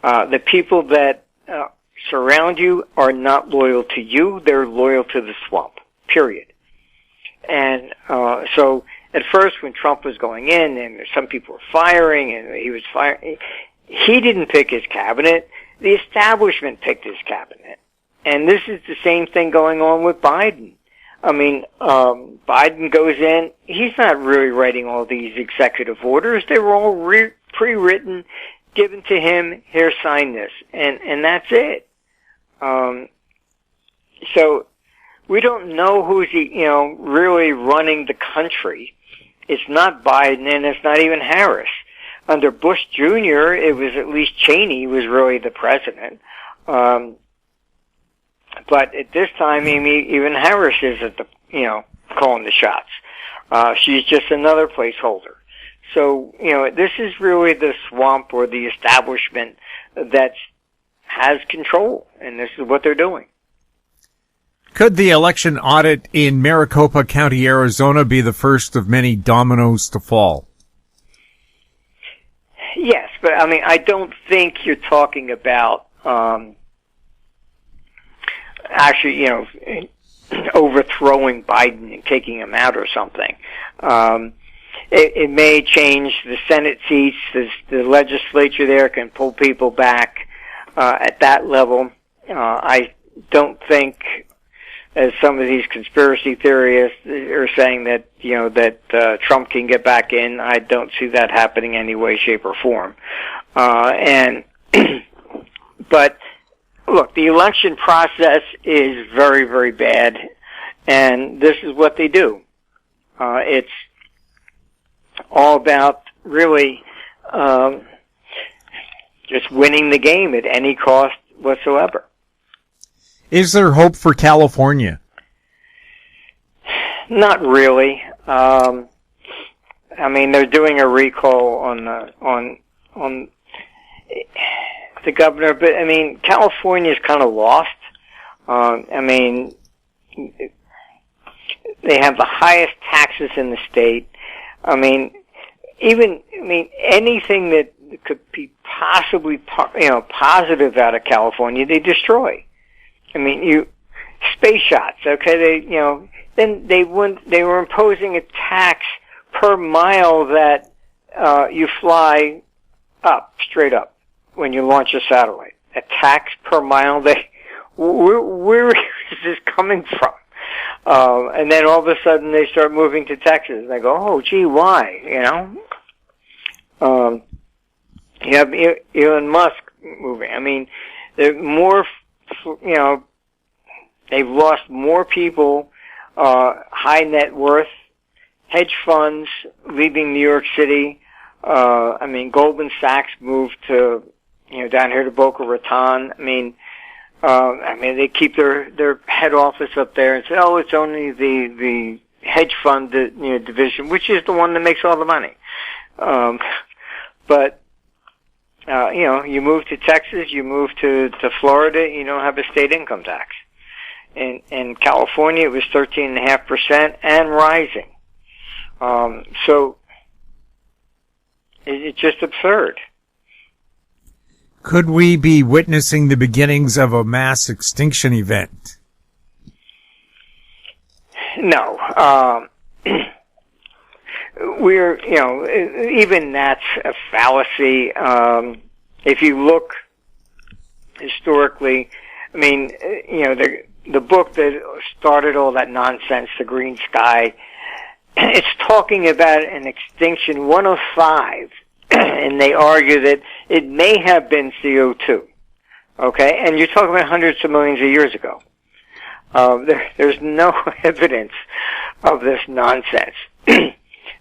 The people that surround you are not loyal to you; they're loyal to the swamp. Period. And so, at first, when Trump was going in, and some people were firing, and he was firing, he didn't pick his cabinet. The establishment picked his cabinet. And this is the same thing going on with Biden. I mean, Biden goes in, he's not really writing all these executive orders. They were all pre-written, given to him, here, sign this. And that's it. So, we don't know who's, really running the country. It's not Biden, and it's not even Harris. Under Bush Jr., it was at least Cheney was really the president. But at this time, even Harris isn't calling the shots. She's just another placeholder. So, this is really the swamp or the establishment that has control, and this is what they're doing. Could the election audit in Maricopa County, Arizona be the first of many dominoes to fall? Yes, but I don't think you're talking about actually, overthrowing Biden and kicking him out or something. It may change the Senate seats. The legislature there can pull people back at that level. I don't think, as some of these conspiracy theorists are saying, that that Trump can get back in. I don't see that happening in any way, shape, or form. But look, the election process is very, very bad, and this is what they do. It's all about really just winning the game at any cost whatsoever. Is there hope for California? Not really. They're doing a recall on the governor, but California's kind of lost. They have the highest taxes in the state. Anything that could be possibly positive out of California, they destroy. Space shots, okay, then they were imposing a tax per mile that you fly straight up when you launch a satellite. A tax per mile. Where is this coming from? And then all of a sudden they start moving to Texas. And they go, oh, gee, why? You have Elon Musk moving. They're more, they've lost more people, high net worth, hedge funds leaving New York City. Goldman Sachs moved to, down here to Boca Raton. They keep their head office up there and say, oh, it's only the hedge fund, division, which is the one that makes all the money. But you move to Texas, you move to Florida, you don't have a state income tax. In California, it was 13.5% and rising. So it's just absurd. Could we be witnessing the beginnings of a mass extinction event? No. Even that's a fallacy. If you look historically, I mean, the book that started all that nonsense, The Green Sky, it's talking about an extinction 105, and they argue that it may have been CO2. Okay? And you're talking about hundreds of millions of years ago. There's no evidence of this nonsense.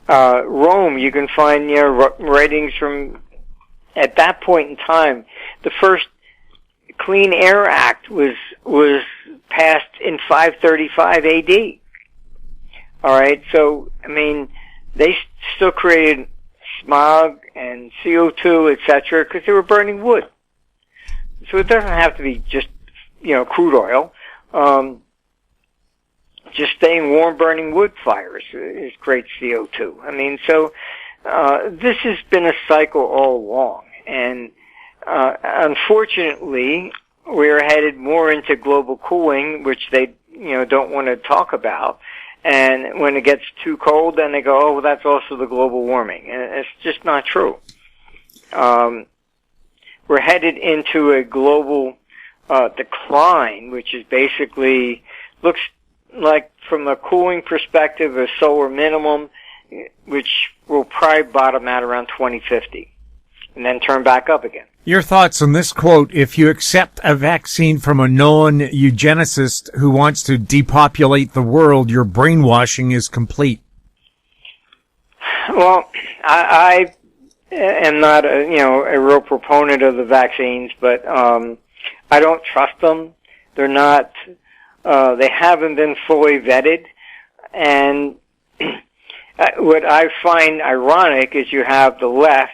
Rome, you can find writings from, at that point in time, the first Clean Air Act was passed in 535 AD. All right, so I mean, they still created smog and CO2, etc., because they were burning wood. So it doesn't have to be just crude oil. Just staying warm, burning wood fires is great CO2. I mean, so this has been a cycle all along, and unfortunately, we're headed more into global cooling, which they don't want to talk about. And when it gets too cold, then they go, oh, well, that's also the global warming. And it's just not true. We're headed into a global decline, which is basically, looks like from a cooling perspective, a solar minimum, which will probably bottom out around 2050 and then turn back up again. Your thoughts on this quote: if you accept a vaccine from a known eugenicist who wants to depopulate the world, your brainwashing is complete. Well, I am not a real proponent of the vaccines, but I don't trust them. They're not, they haven't been fully vetted. And what I find ironic is you have the left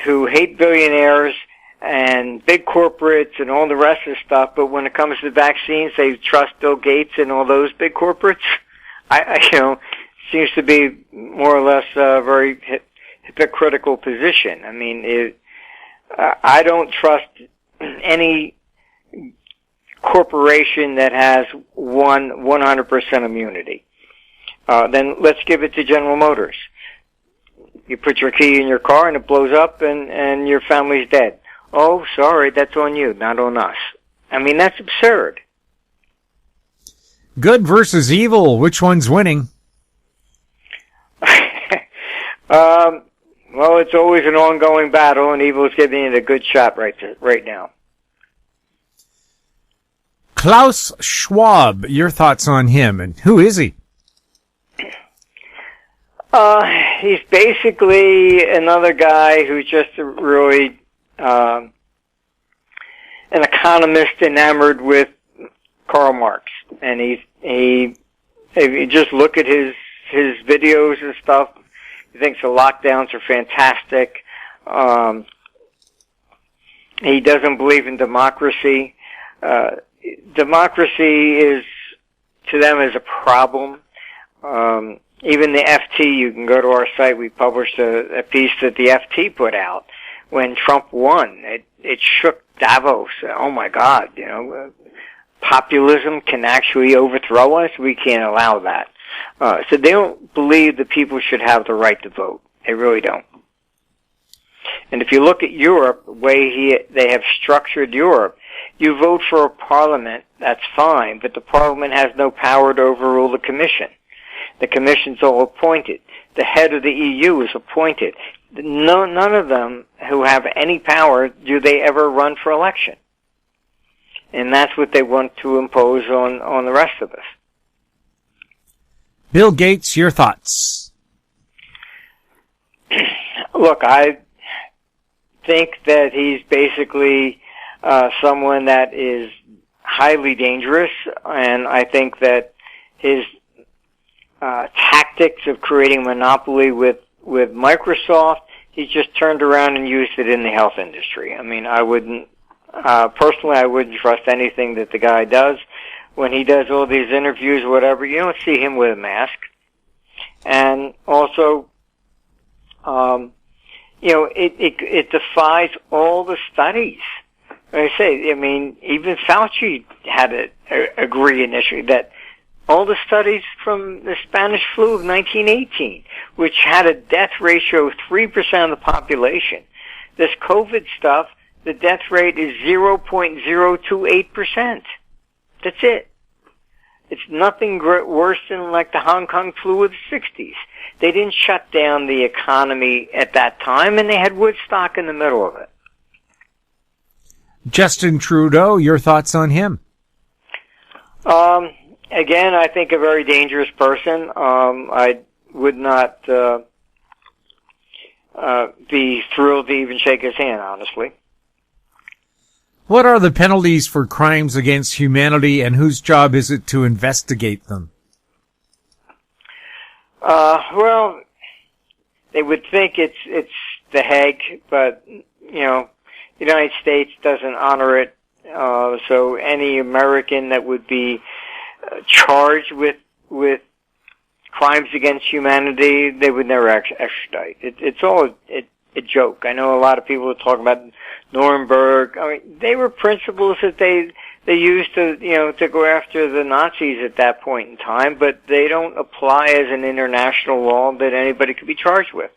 who hate billionaires and big corporates and all the rest of the stuff, but when it comes to vaccines, they trust Bill Gates and all those big corporates. Seems to be more or less a very hypocritical position. I mean, I don't trust any corporation that has 100% immunity. Then let's give it to General Motors. You put your key in your car and it blows up and your family's dead. Oh, sorry, that's on you, not on us. I mean, that's absurd. Good versus evil, which one's winning? Well, it's always an ongoing battle, and evil is giving it a good shot right now. Klaus Schwab, your thoughts on him, and who is he? He's basically another guy who's just really an economist enamored with Karl Marx, and if you just look at his videos and stuff, he thinks the lockdowns are fantastic. He doesn't believe in democracy. Democracy is, to them, is a problem. Even the FT, you can go to our site, we published a piece that the FT put out when Trump won. It shook Davos. Oh my God, populism can actually overthrow us. We can't allow that. So they don't believe that people should have the right to vote. They really don't. And if you look at Europe, the way they have structured Europe, you vote for a parliament, that's fine, but the parliament has no power to overrule the commission. The commission's all appointed. The head of the EU is appointed. None of them who have any power do they ever run for election. And that's what they want to impose on the rest of us. Bill Gates, your thoughts? Look, I think that he's basically someone that is highly dangerous, and I think that his tactics of creating a monopoly with Microsoft. He just turned around and used it in the health industry. I mean, I wouldn't, personally, I wouldn't trust anything that the guy does. When he does all these interviews or whatever, you don't see him with a mask. And also, it defies all the studies. Like I say, I mean, even Fauci had to agree initially that all the studies from the Spanish flu of 1918, which had a death ratio of 3% of the population, this COVID stuff, the death rate is 0.028%. That's it. It's nothing worse than like the Hong Kong flu of the 60s. They didn't shut down the economy at that time, and they had Woodstock in the middle of it. Justin Trudeau, your thoughts on him? Again, I think a very dangerous person. I would not be thrilled to even shake his hand, honestly. What are the penalties for crimes against humanity, and whose job is it to investigate them? Well, they would think it's The Hague, but, the United States doesn't honor it. So any American that would be charged with crimes against humanity, they would never extradite. It's all a joke. I know a lot of people are talking about Nuremberg. I mean, they were principles that they used to go after the Nazis at that point in time, but they don't apply as an international law that anybody could be charged with.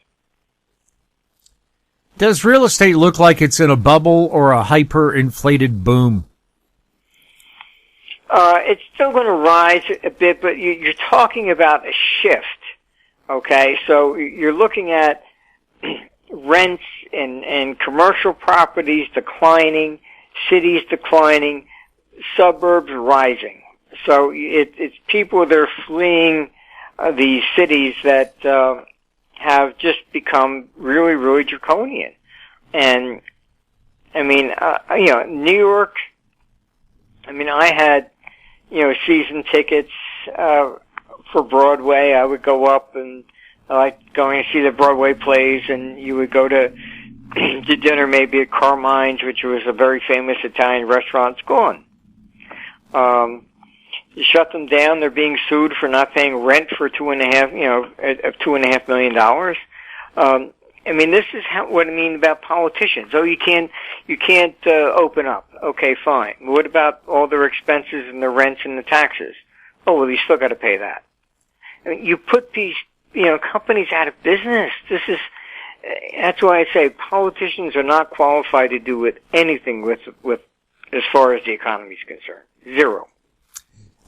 Does real estate look like it's in a bubble or a hyper-inflated boom? It's still going to rise a bit, but you're talking about a shift, okay? So you're looking at rents and commercial properties declining, cities declining, suburbs rising. So it's people that are fleeing these cities that have just become really, really draconian. And, I mean, New York, I mean, I had, season tickets for Broadway. I would go up and I like going to see the Broadway plays, and you would go to dinner maybe at Carmine's, which was a very famous Italian restaurant. It's gone. You shut them down. They're being sued for not paying rent for $2.5 million. I mean, this is what I mean about politicians. Oh, you can't open up. Okay, fine. What about all their expenses and the rents and the taxes? Oh, well, you still got to pay that. I mean, you put these, companies out of business. That's why I say politicians are not qualified to do with anything with as far as the economy is concerned. Zero.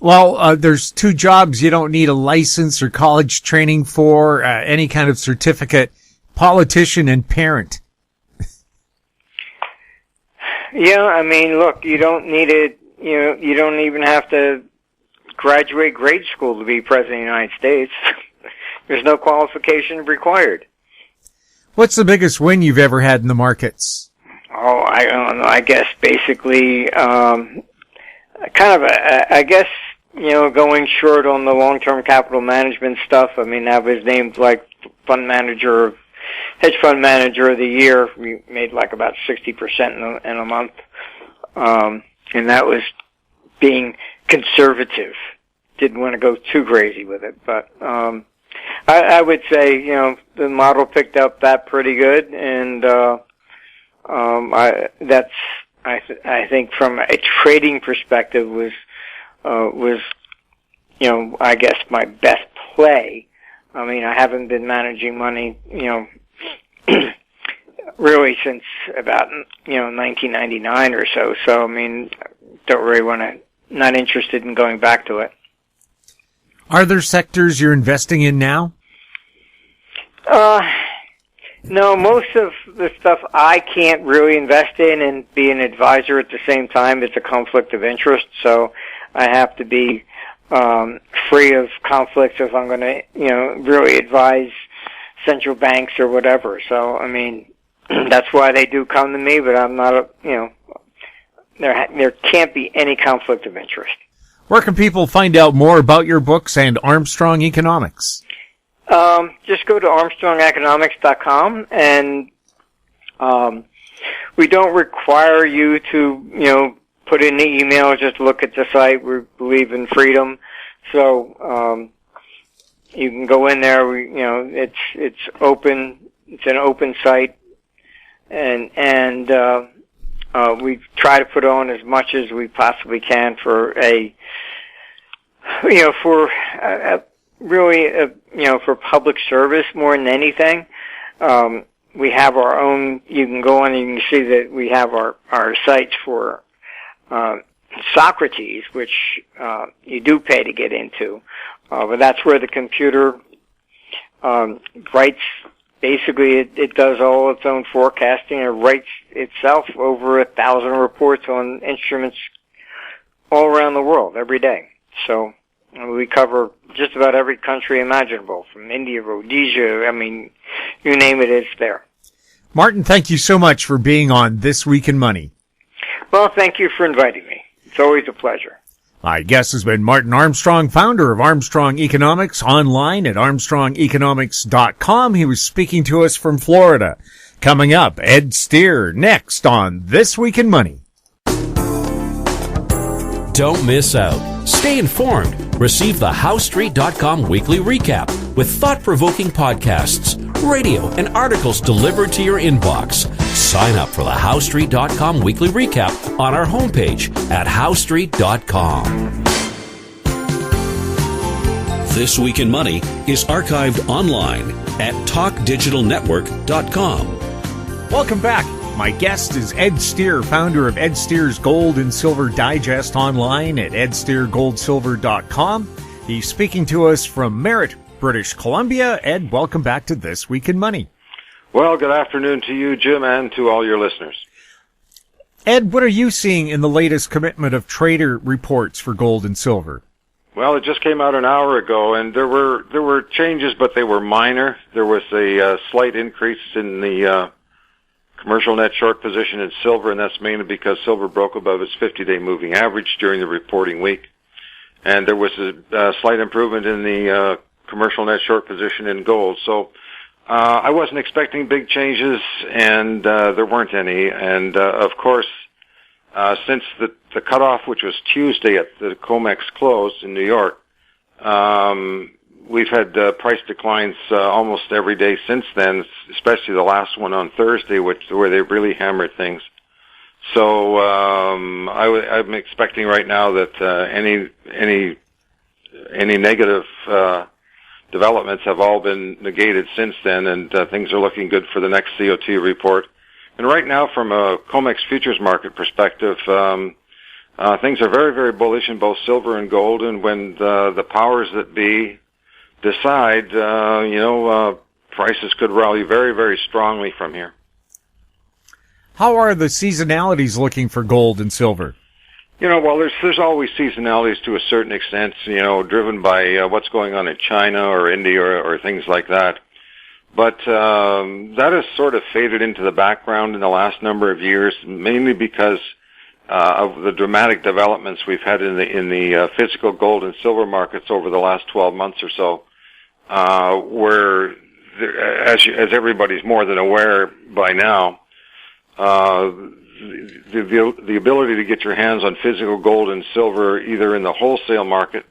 Well, there's two jobs you don't need a license or college training for, any kind of certificate: politician and parent. Yeah, I mean, look, you don't need it. You don't even have to graduate grade school to be president of the United States. There's no qualification required. What's the biggest win you've ever had in the markets? Oh, I don't know. I guess basically, going short on the long-term capital management stuff. I mean, that was named like hedge fund manager of the year. We made like about 60% in a month. And that was being conservative. Didn't want to go too crazy with it, but, I would say, the model picked up that pretty good, and, I think from a trading perspective was, I guess my best play. I mean, I haven't been managing money, really since about, 1999 or so. So, I mean, don't really not interested in going back to it. Are there sectors you're investing in now? No, most of the stuff I can't really invest in and be an advisor at the same time. It's a conflict of interest, so I have to be free of conflicts if I'm going to, really advise central banks or whatever. So, I mean, that's why they do come to me, but I'm not there can't be any conflict of interest. Where can people find out more about your books and Armstrong Economics? Just go to armstrongeconomics.com, and we don't require you to, put in the email. Just look at the site. We believe in freedom, so you can go in there. It's open. It's an open site, and we try to put on as much as we possibly can for for public service more than anything. We have our own, you can go on and you can see that we have our sites for Socrates, which you do pay to get into. But that's where the computer writes, basically it does all its own forecasting. It writes itself over 1,000 reports on instruments all around the world every day. So we cover just about every country imaginable, from India, Rhodesia, you name it, it's there. Martin, thank you so much for being on This Week in Money. Well, thank you for inviting me. It's always a pleasure. My guest has been Martin Armstrong, founder of Armstrong Economics, online at armstrongeconomics.com. He was speaking to us from Florida. Coming up, Ed Steer next on This Week in Money. Don't miss out. Stay informed. Receive the HowStreet.com weekly recap with thought-provoking podcasts, radio, and articles delivered to your inbox. Sign up for the HowStreet.com weekly recap on our homepage at HowStreet.com. This Week in Money is archived online at TalkDigitalNetwork.com. Welcome back. My guest is Ed Steer, founder of Ed Steer's Gold and Silver Digest, online at edsteergoldsilver.com. He's speaking to us from Merritt, British Columbia. Ed, welcome back to This Week in Money. Well, good afternoon to you, Jim, and to all your listeners. Ed, what are you seeing in the latest commitment of trader reports for gold and silver? Well, it just came out an hour ago, and there were changes, but they were minor. There was a slight increase in the commercial net short position in silver, and that's mainly because silver broke above its 50-day moving average during the reporting week. And there was a slight improvement in the commercial net short position in gold. So I wasn't expecting big changes, and there weren't any. And of course, since the cutoff, which was Tuesday at the COMEX close in New York, we've had price declines almost every day since then, especially the last one on Thursday, where they really hammered things. So I'm expecting right now that any negative developments have all been negated since then, and things are looking good for the next COT report. And right now, from a COMEX futures market perspective, things are very, very bullish in both silver and gold. And when the powers that be decide, prices could rally very, very strongly from here. How are the seasonalities looking for gold and silver? Well, there's always seasonalities to a certain extent, driven by what's going on in China or India or things like that. But that has sort of faded into the background in the last number of years, mainly because of the dramatic developments we've had in the physical gold and silver markets over the last 12 months or so, where, as everybody's more than aware by now, the ability to get your hands on physical gold and silver either in the wholesale market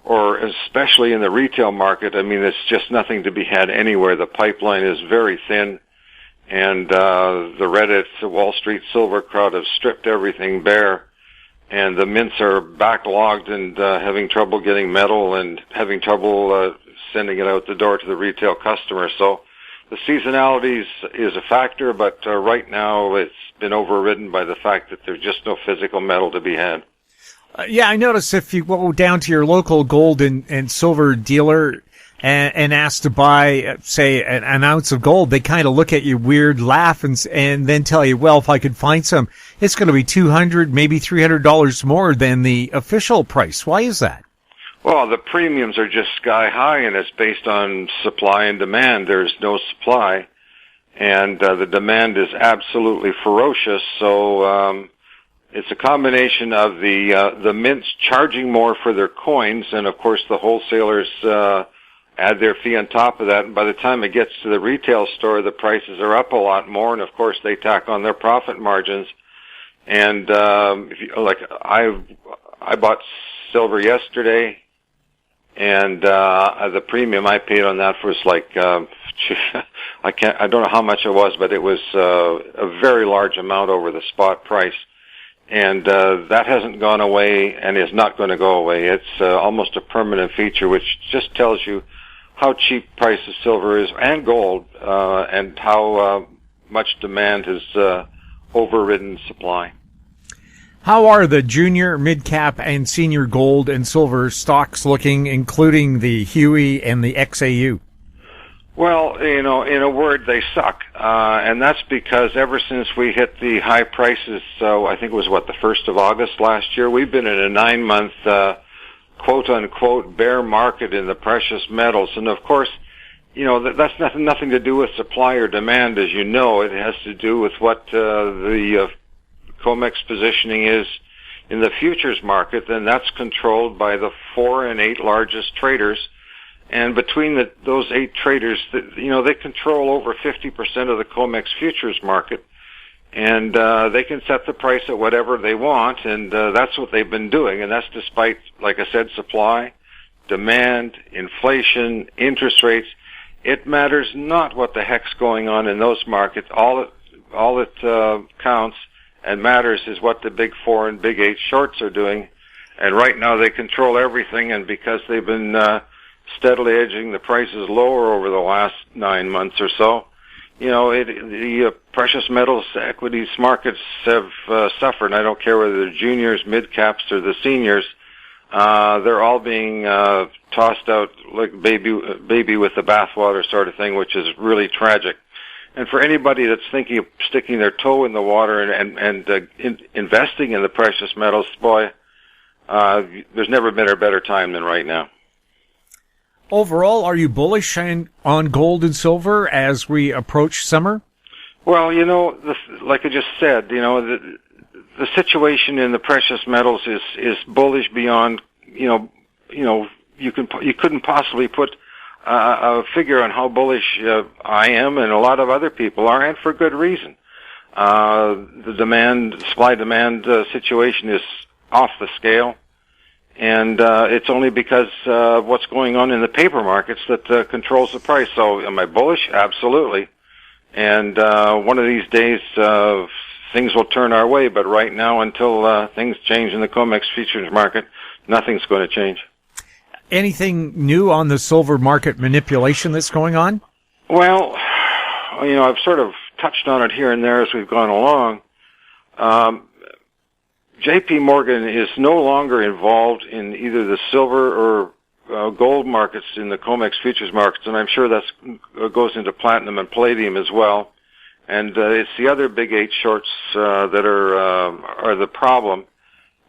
or especially in the retail market, it's just nothing to be had anywhere. The pipeline is very thin, and the Reddit, the Wall Street silver crowd have stripped everything bare, and the mints are backlogged and having trouble getting metal and having trouble sending it out the door to the retail customer. So the seasonality is a factor, but right now it's been overridden by the fact that there's just no physical metal to be had. I noticed if you go down to your local gold and silver dealer and ask to buy, say, an ounce of gold, they kind of look at you weird, laugh, and then tell you, well, if I could find some, it's going to be $200, maybe $300 more than the official price. Why is that? Well, the premiums are just sky high, and it's based on supply and demand. There's no supply, and the demand is absolutely ferocious. So It's a combination of the mints charging more for their coins, and of course the wholesalers add their fee on top of that. And by the time it gets to the retail store, the prices are up a lot more, and of course they tack on their profit margins. And if you, like I bought silver yesterday, and the premium I paid on that was like I don't know how much it was, but it was a very large amount over the spot price. And that hasn't gone away and is not going to go away. It's almost a permanent feature, which just tells you how cheap price of silver is, and gold, and how much demand has overridden supply. How are the junior, mid-cap, and senior gold and silver stocks looking, including the Huey and the XAU? Well, in a word, they suck. And that's because ever since we hit the high prices, I think it was, the 1st of August last year, we've been in a 9-month, quote-unquote, bear market in the precious metals. And, of course, that's nothing to do with supply or demand, as you know. It has to do with what the COMEX positioning is in the futures market, and that's controlled by the 4 and 8 largest traders. And between those 8 traders, they control over 50% of the COMEX futures market, and they can set the price at whatever they want, and that's what they've been doing. And that's despite, like I said, supply, demand, inflation, interest rates. It matters not what the heck's going on in those markets. All it counts and matters is what the big 4 and big 8 shorts are doing. And right now they control everything, and because they've been steadily edging the prices lower over the last 9 months or so, the precious metals equities markets have suffered. And I don't care whether they're juniors, mid-caps, or the seniors. They're all being tossed out like baby with the bathwater sort of thing, which is really tragic. And for anybody that's thinking of sticking their toe in the water and investing in the precious metals, boy, there's never been a better time than right now. Overall, are you bullish on gold and silver as we approach summer? Well, like I just said, the situation in the precious metals is bullish beyond, you couldn't possibly put a figure on how bullish I am and a lot of other people are, and for good reason. The supply-demand situation is off the scale. And it's only because of what's going on in the paper markets that controls the price. So am I bullish? Absolutely. And one of these days things will turn our way. But right now, until things change in the COMEX futures market, nothing's going to change. Anything new on the silver market manipulation that's going on? Well, I've sort of touched on it here and there as we've gone along. J.P. Morgan is no longer involved in either the silver or gold markets in the COMEX futures markets, and I'm sure that goes into platinum and palladium as well. And it's the other big 8 shorts that are the problem.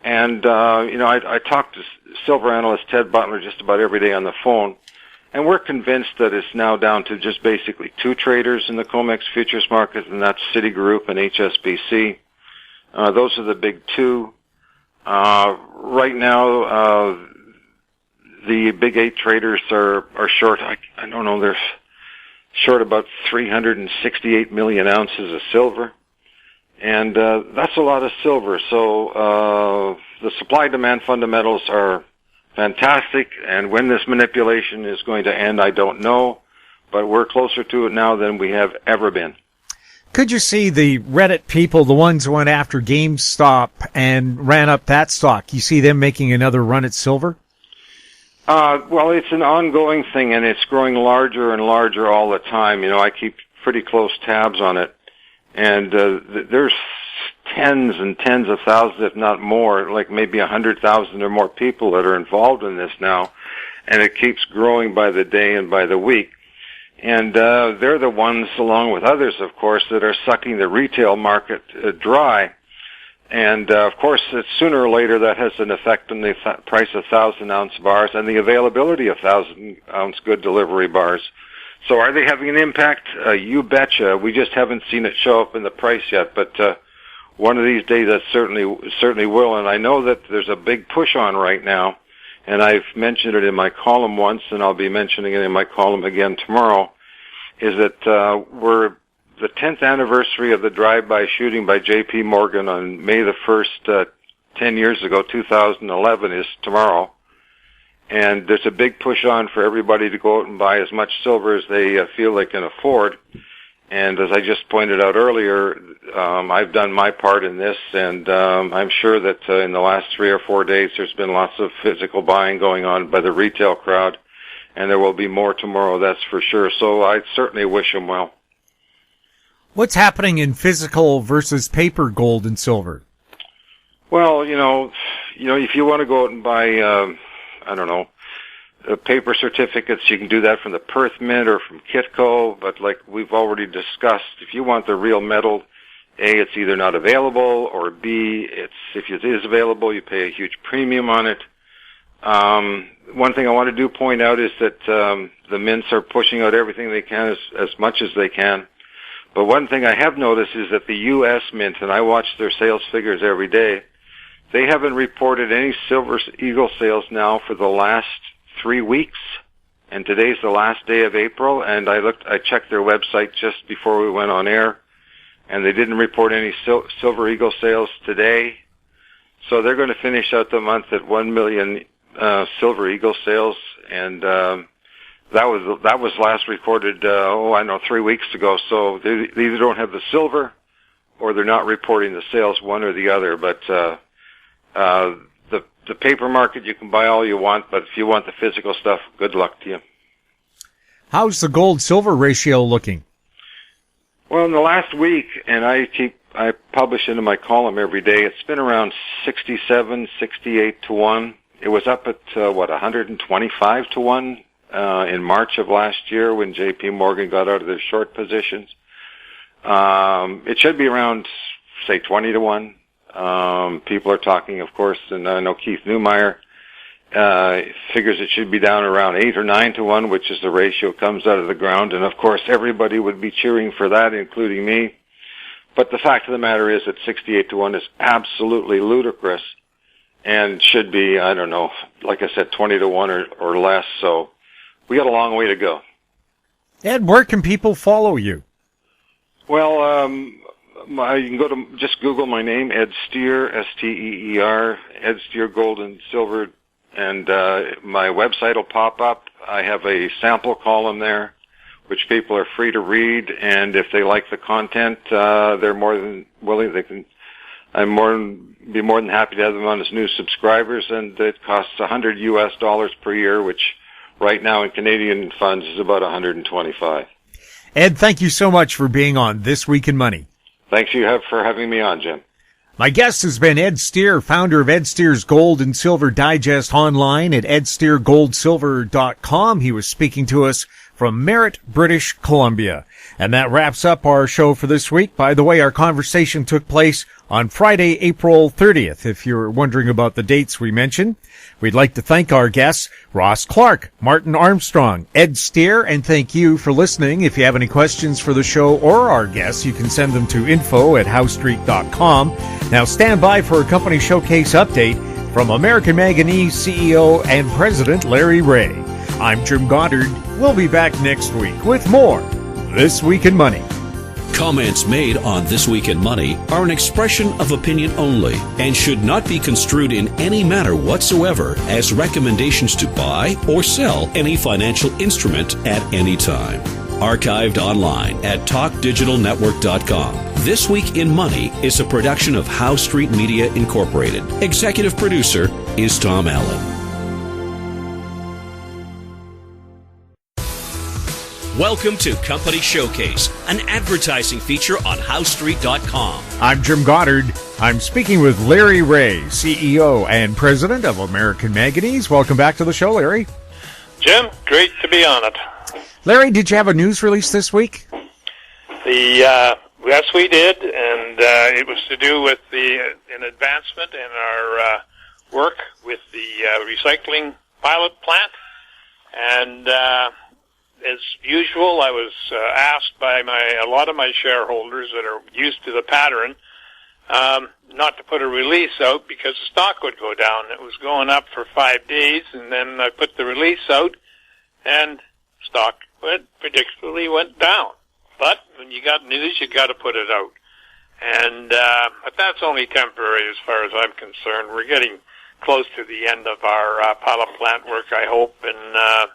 And I talk to silver analyst Ted Butler just about every day on the phone, and we're convinced that it's now down to just basically 2 traders in the COMEX futures market, and that's Citigroup and HSBC. Those are the big 2. Right now, the big 8 traders are short. I don't know, they're short about 368 million ounces of silver. And that's a lot of silver. So the supply-demand fundamentals are fantastic. And when this manipulation is going to end, I don't know. But we're closer to it now than we have ever been. Could you see the Reddit people, the ones who went after GameStop and ran up that stock, you see them making another run at silver? Well, it's an ongoing thing, and it's growing larger and larger all the time. I keep pretty close tabs on it. And there's tens and tens of thousands, if not more, like maybe 100,000 or more people that are involved in this now. And it keeps growing by the day and by the week. And they're the ones, along with others, of course, that are sucking the retail market dry. And, of course, sooner or later that has an effect on the price of 1,000-ounce bars and the availability of 1,000-ounce good delivery bars. So are they having an impact? You betcha. We just haven't seen it show up in the price yet. But one of these days that certainly will. And I know that there's a big push on right now, and I've mentioned it in my column once, and I'll be mentioning it in my column again tomorrow, is that we're the 10th anniversary of the drive-by shooting by J.P. Morgan on May the 1st, 10 years ago, 2011 is tomorrow. And there's a big push on for everybody to go out and buy as much silver as they feel they can afford. And as I just pointed out earlier, I've done my part in this, and I'm sure that in the last 3 or 4 days there's been lots of physical buying going on by the retail crowd, and there will be more tomorrow, that's for sure. So I certainly wish them well. What's happening in physical versus paper gold and silver? Well, you know, if you want to go out and buy, paper certificates, you can do that from the Perth Mint or from Kitco. But like we've already discussed, if you want the real metal, A, it's either not available, or B, if it is available, you pay a huge premium on it. One thing I want to point out is that the mints are pushing out everything they can as much as they can. But one thing I have noticed is that the U.S. Mint, and I watch their sales figures every day, they haven't reported any Silver Eagle sales now for the last 3 weeks, and today's the last day of April, and I checked their website just before we went on air, and they didn't report any Silver Eagle sales today. So they're going to finish out the month at 1 million Silver Eagle sales, and that was last recorded 3 weeks ago. So they either don't have the silver or they're not reporting the sales, one or the other. But the paper market, you can buy all you want, but if you want the physical stuff, good luck to you. How's the gold-silver ratio looking? Well, in the last week, and I publish into my column every day, it's been around 67, 68 to 1. It was up at, 125 to 1 in March of last year when J.P. Morgan got out of their short positions. It should be around, say, 20 to 1. People are talking, of course, and I know Keith Neumeyer figures it should be down around 8 or 9 to 1, which is the ratio comes out of the ground. And, of course, everybody would be cheering for that, including me. But the fact of the matter is that 68 to 1 is absolutely ludicrous and should be, I don't know, like I said, 20 to 1 or less. So we got a long way to go. Ed, where can people follow you? Well, you can just Google my name, Ed Steer, S-T-E-E-R, Ed Steer Gold and Silver, and my website will pop up. I have a sample column there, which people are free to read, and if they like the content, they're more than willing. Be more than happy to have them on as new subscribers, and it costs $100 per year, which right now in Canadian funds is about $125. Ed, thank you so much for being on This Week in Money. Thanks for having me on, Jim. My guest has been Ed Steer, founder of Ed Steer's Gold and Silver Digest online at edsteergoldsilver.com. He was speaking to us from Merritt, British Columbia. And that wraps up our show for this week. By the way, our conversation took place on Friday, April 30th, if you're wondering about the dates we mentioned. We'd like to thank our guests, Ross Clark, Martin Armstrong, Ed Steer, and thank you for listening. If you have any questions for the show or our guests, you can send them to info@howstreet.com. Now stand by for a company showcase update from American Manganese CEO and President Larry Reaugh. I'm Jim Goddard. We'll be back next week with more This Week in Money. Comments made on This Week in Money are an expression of opinion only and should not be construed in any manner whatsoever as recommendations to buy or sell any financial instrument at any time. Archived online at talkdigitalnetwork.com. This Week in Money is a production of Howe Street Media Incorporated. Executive producer is Tom Allen. Welcome to Company Showcase, an advertising feature on HoweStreet.com. I'm Jim Goddard. I'm speaking with Larry Reaugh, CEO and President of American Manganese. Welcome back to the show, Larry. Jim, great to be on it. Larry, did you have a news release this week? Yes, we did, and it was to do with an advancement in our work with the recycling pilot plant, and as usual, I was asked by a lot of my shareholders that are used to the pattern not to put a release out because the stock would go down. It was going up for 5 days, and then I put the release out, and stock predictably went down. But when you got news, you got to put it out. And but that's only temporary as far as I'm concerned. We're getting close to the end of our pilot plant work, I hope, and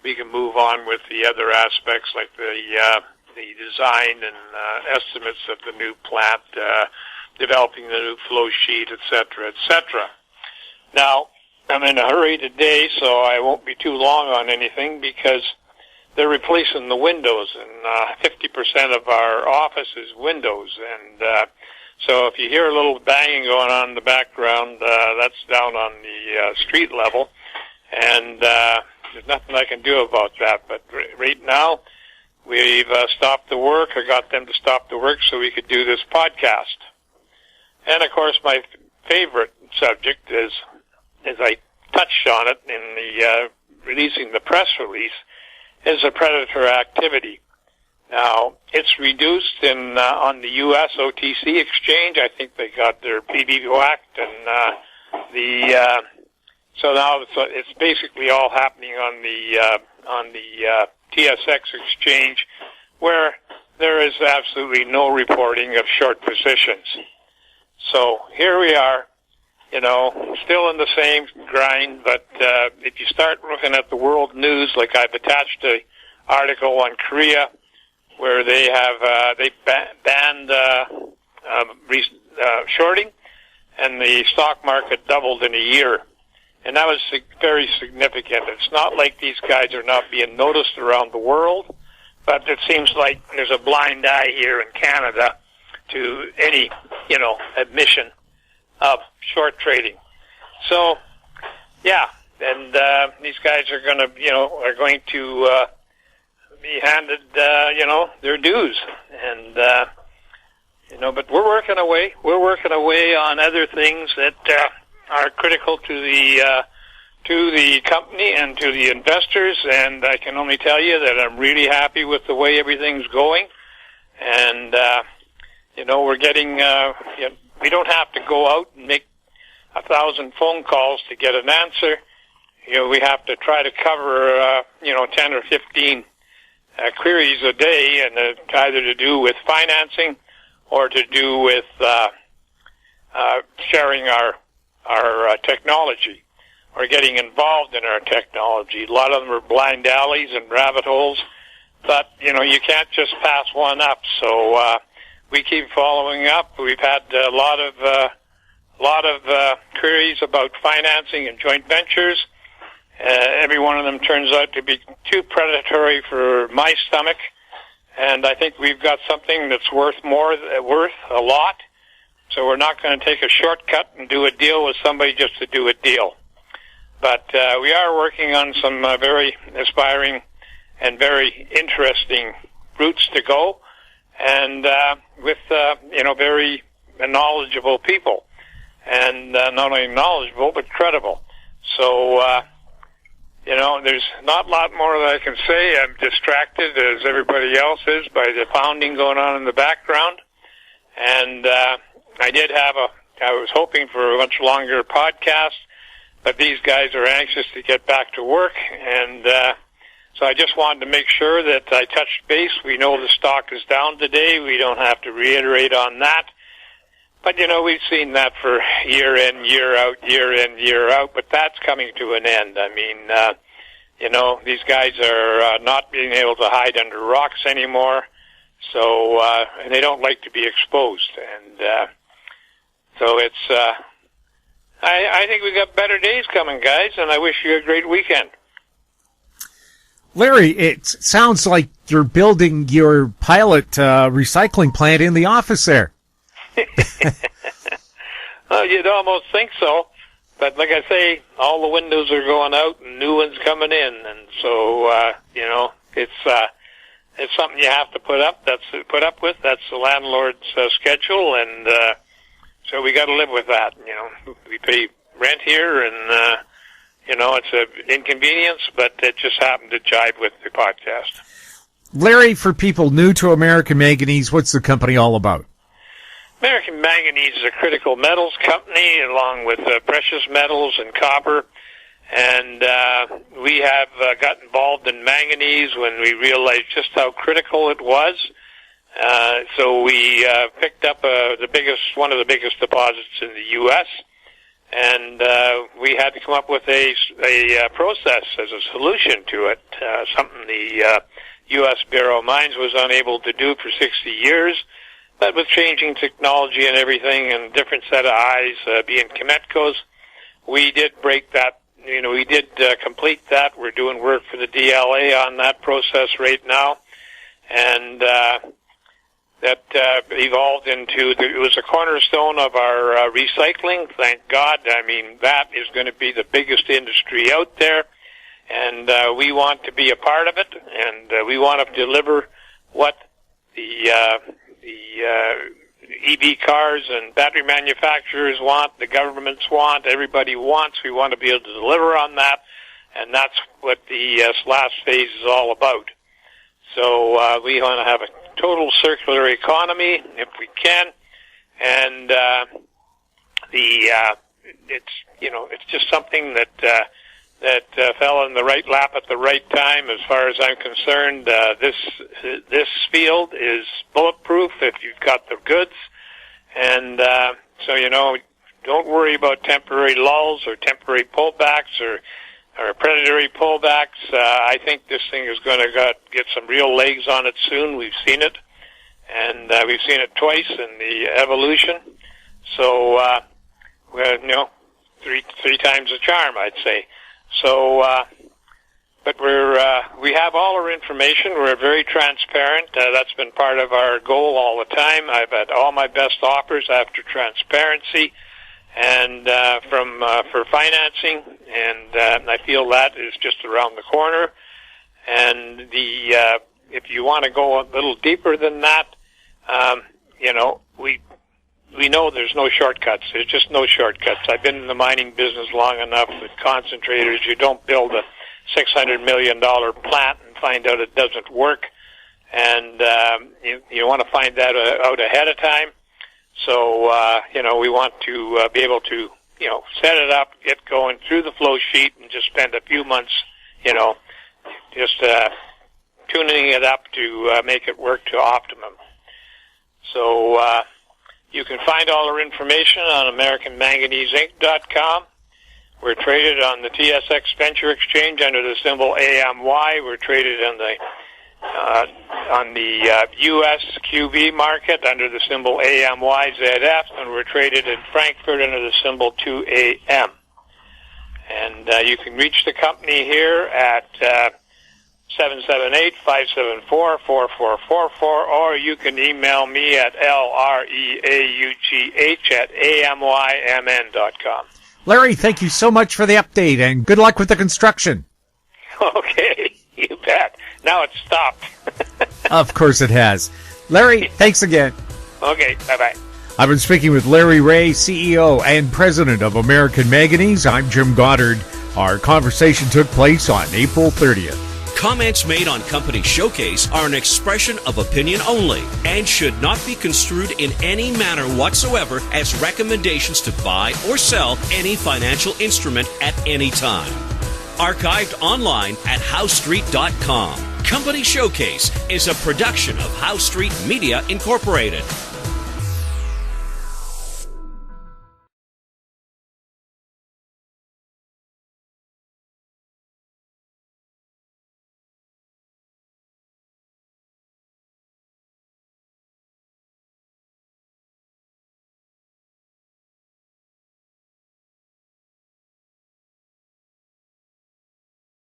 we can move on with the other aspects like the design and estimates of the new plant, developing the new flow sheet, et cetera, et cetera. Now, I'm in a hurry today, so I won't be too long on anything because they're replacing the windows, and 50% of our office is windows. And so if you hear a little banging going on in the background, that's down on the street level, and there's nothing I can do about that. But right now, we've stopped the work. I got them to stop the work so we could do this podcast. And, of course, my favorite subject is, as I touched on it in the releasing the press release, is the predator activity. Now, it's reduced in on the U.S. OTC exchange. I think they got their BBO Act, and so now it's basically all happening on the TSX exchange, where there is absolutely no reporting of short positions. So here we are, still in the same grind, but if you start looking at the world news, like I've attached an article on Korea, where they have banned shorting, and the stock market doubled in a year. And that was very significant. It's not like these guys are not being noticed around the world, but it seems like there's a blind eye here in Canada to any, admission of short trading. So, yeah, and these guys are going to, be handed, their dues. And, but we're working away. We're working away on other things that are critical to the company and to the investors. And I can only tell you that I'm really happy with the way everything's going. And, we're getting, we don't have to go out and make 1,000 phone calls to get an answer. We have to try to cover, 10 or 15 queries a day, and either to do with financing or to do with sharing our technology or getting involved in our technology. A lot of them are blind alleys and rabbit holes, but you can't just pass one up. So we keep following up. We've had a lot of queries about financing and joint ventures. Every one of them turns out to be too predatory for my stomach, and I think we've got something that's worth a lot. So we're not going to take a shortcut and do a deal with somebody just to do a deal. But we are working on some very aspiring and very interesting routes to go, and with very knowledgeable people, and not only knowledgeable but credible. So there's not a lot more that I can say. I'm distracted, as everybody else is, by the pounding going on in the background. And I was hoping for a much longer podcast, but these guys are anxious to get back to work. And so I just wanted to make sure that I touched base. We know the stock is down today. We don't have to reiterate on that. But, we've seen that for year in, year out, but that's coming to an end. I mean, these guys are not being able to hide under rocks anymore, so, and they don't like to be exposed. And so it's, I think we've got better days coming, guys, and I wish you a great weekend. Larry, it sounds like you're building your pilot recycling plant in the office there. Well, you'd almost think so, but like I say, all the windows are going out and new ones coming in, and so it's something you have to put up with. That's the landlord's schedule, and so we got to live with that. We pay rent here, and it's an inconvenience, but it just happened to jive with the podcast. Larry, for people new to American Manganese, what's the company all about? American Manganese is a critical metals company along with precious metals and copper. And we have got involved in manganese when we realized just how critical it was. So we picked up one of the biggest deposits in the U.S., and we had to come up with a process as a solution to it, something the U.S. Bureau of Mines was unable to do for 60 years. But with changing technology and everything and different set of eyes being Cametco's, we did break that. We did complete that. We're doing work for the DLA on that process right now. And that evolved into, it was a cornerstone of our recycling. Thank God. I mean, that is going to be the biggest industry out there. And we want to be a part of it. And we want to deliver what the EV cars and battery manufacturers want, the governments want, everybody wants. We want to be able to deliver on that, and that's what the last phase is all about. So we want to have a total circular economy if we can, and it's just something that fell in the right lap at the right time. As far as I'm concerned, this field is bulletproof if you've got the goods, and so don't worry about temporary lulls or temporary pullbacks or predatory pullbacks. I think this thing is going to get some real legs on it soon. We've seen it, and we've seen it twice in the evolution. So, three times the charm, I'd say. So, but we have all our information. We're very transparent. That's been part of our goal all the time. I've had all my best offers after transparency, and for financing, and I feel that is just around the corner. And if you want to go a little deeper than that, we know there's no shortcuts. There's just no shortcuts. I've been in the mining business long enough with concentrators. You don't build a $600 million plant and find out it doesn't work. And you want to find that out ahead of time. So, we want to be able to, set it up, get going through the flow sheet, and just spend a few months, just tuning it up to make it work to optimum. So, you can find all our information on AmericanManganeseInc.com. We're traded on the TSX Venture Exchange under the symbol AMY. We're traded on the U.S. QB market under the symbol AMYZF, and we're traded in Frankfurt under the symbol 2AM. And you can reach the company here at 778-574-4444, or you can email me at LREAUGH@AMYMN.com. Larry, thank you so much for the update, and good luck with the construction. Okay, you bet. Now it's stopped. Of course it has. Larry, thanks again. Okay, bye-bye. I've been speaking with Larry Reaugh, CEO and President of American Manganese. I'm Jim Goddard. Our conversation took place on April 30th. Comments made on Company Showcase are an expression of opinion only and should not be construed in any manner whatsoever as recommendations to buy or sell any financial instrument at any time. Archived online at HowStreet.com. Company Showcase is a production of How Street Media Incorporated.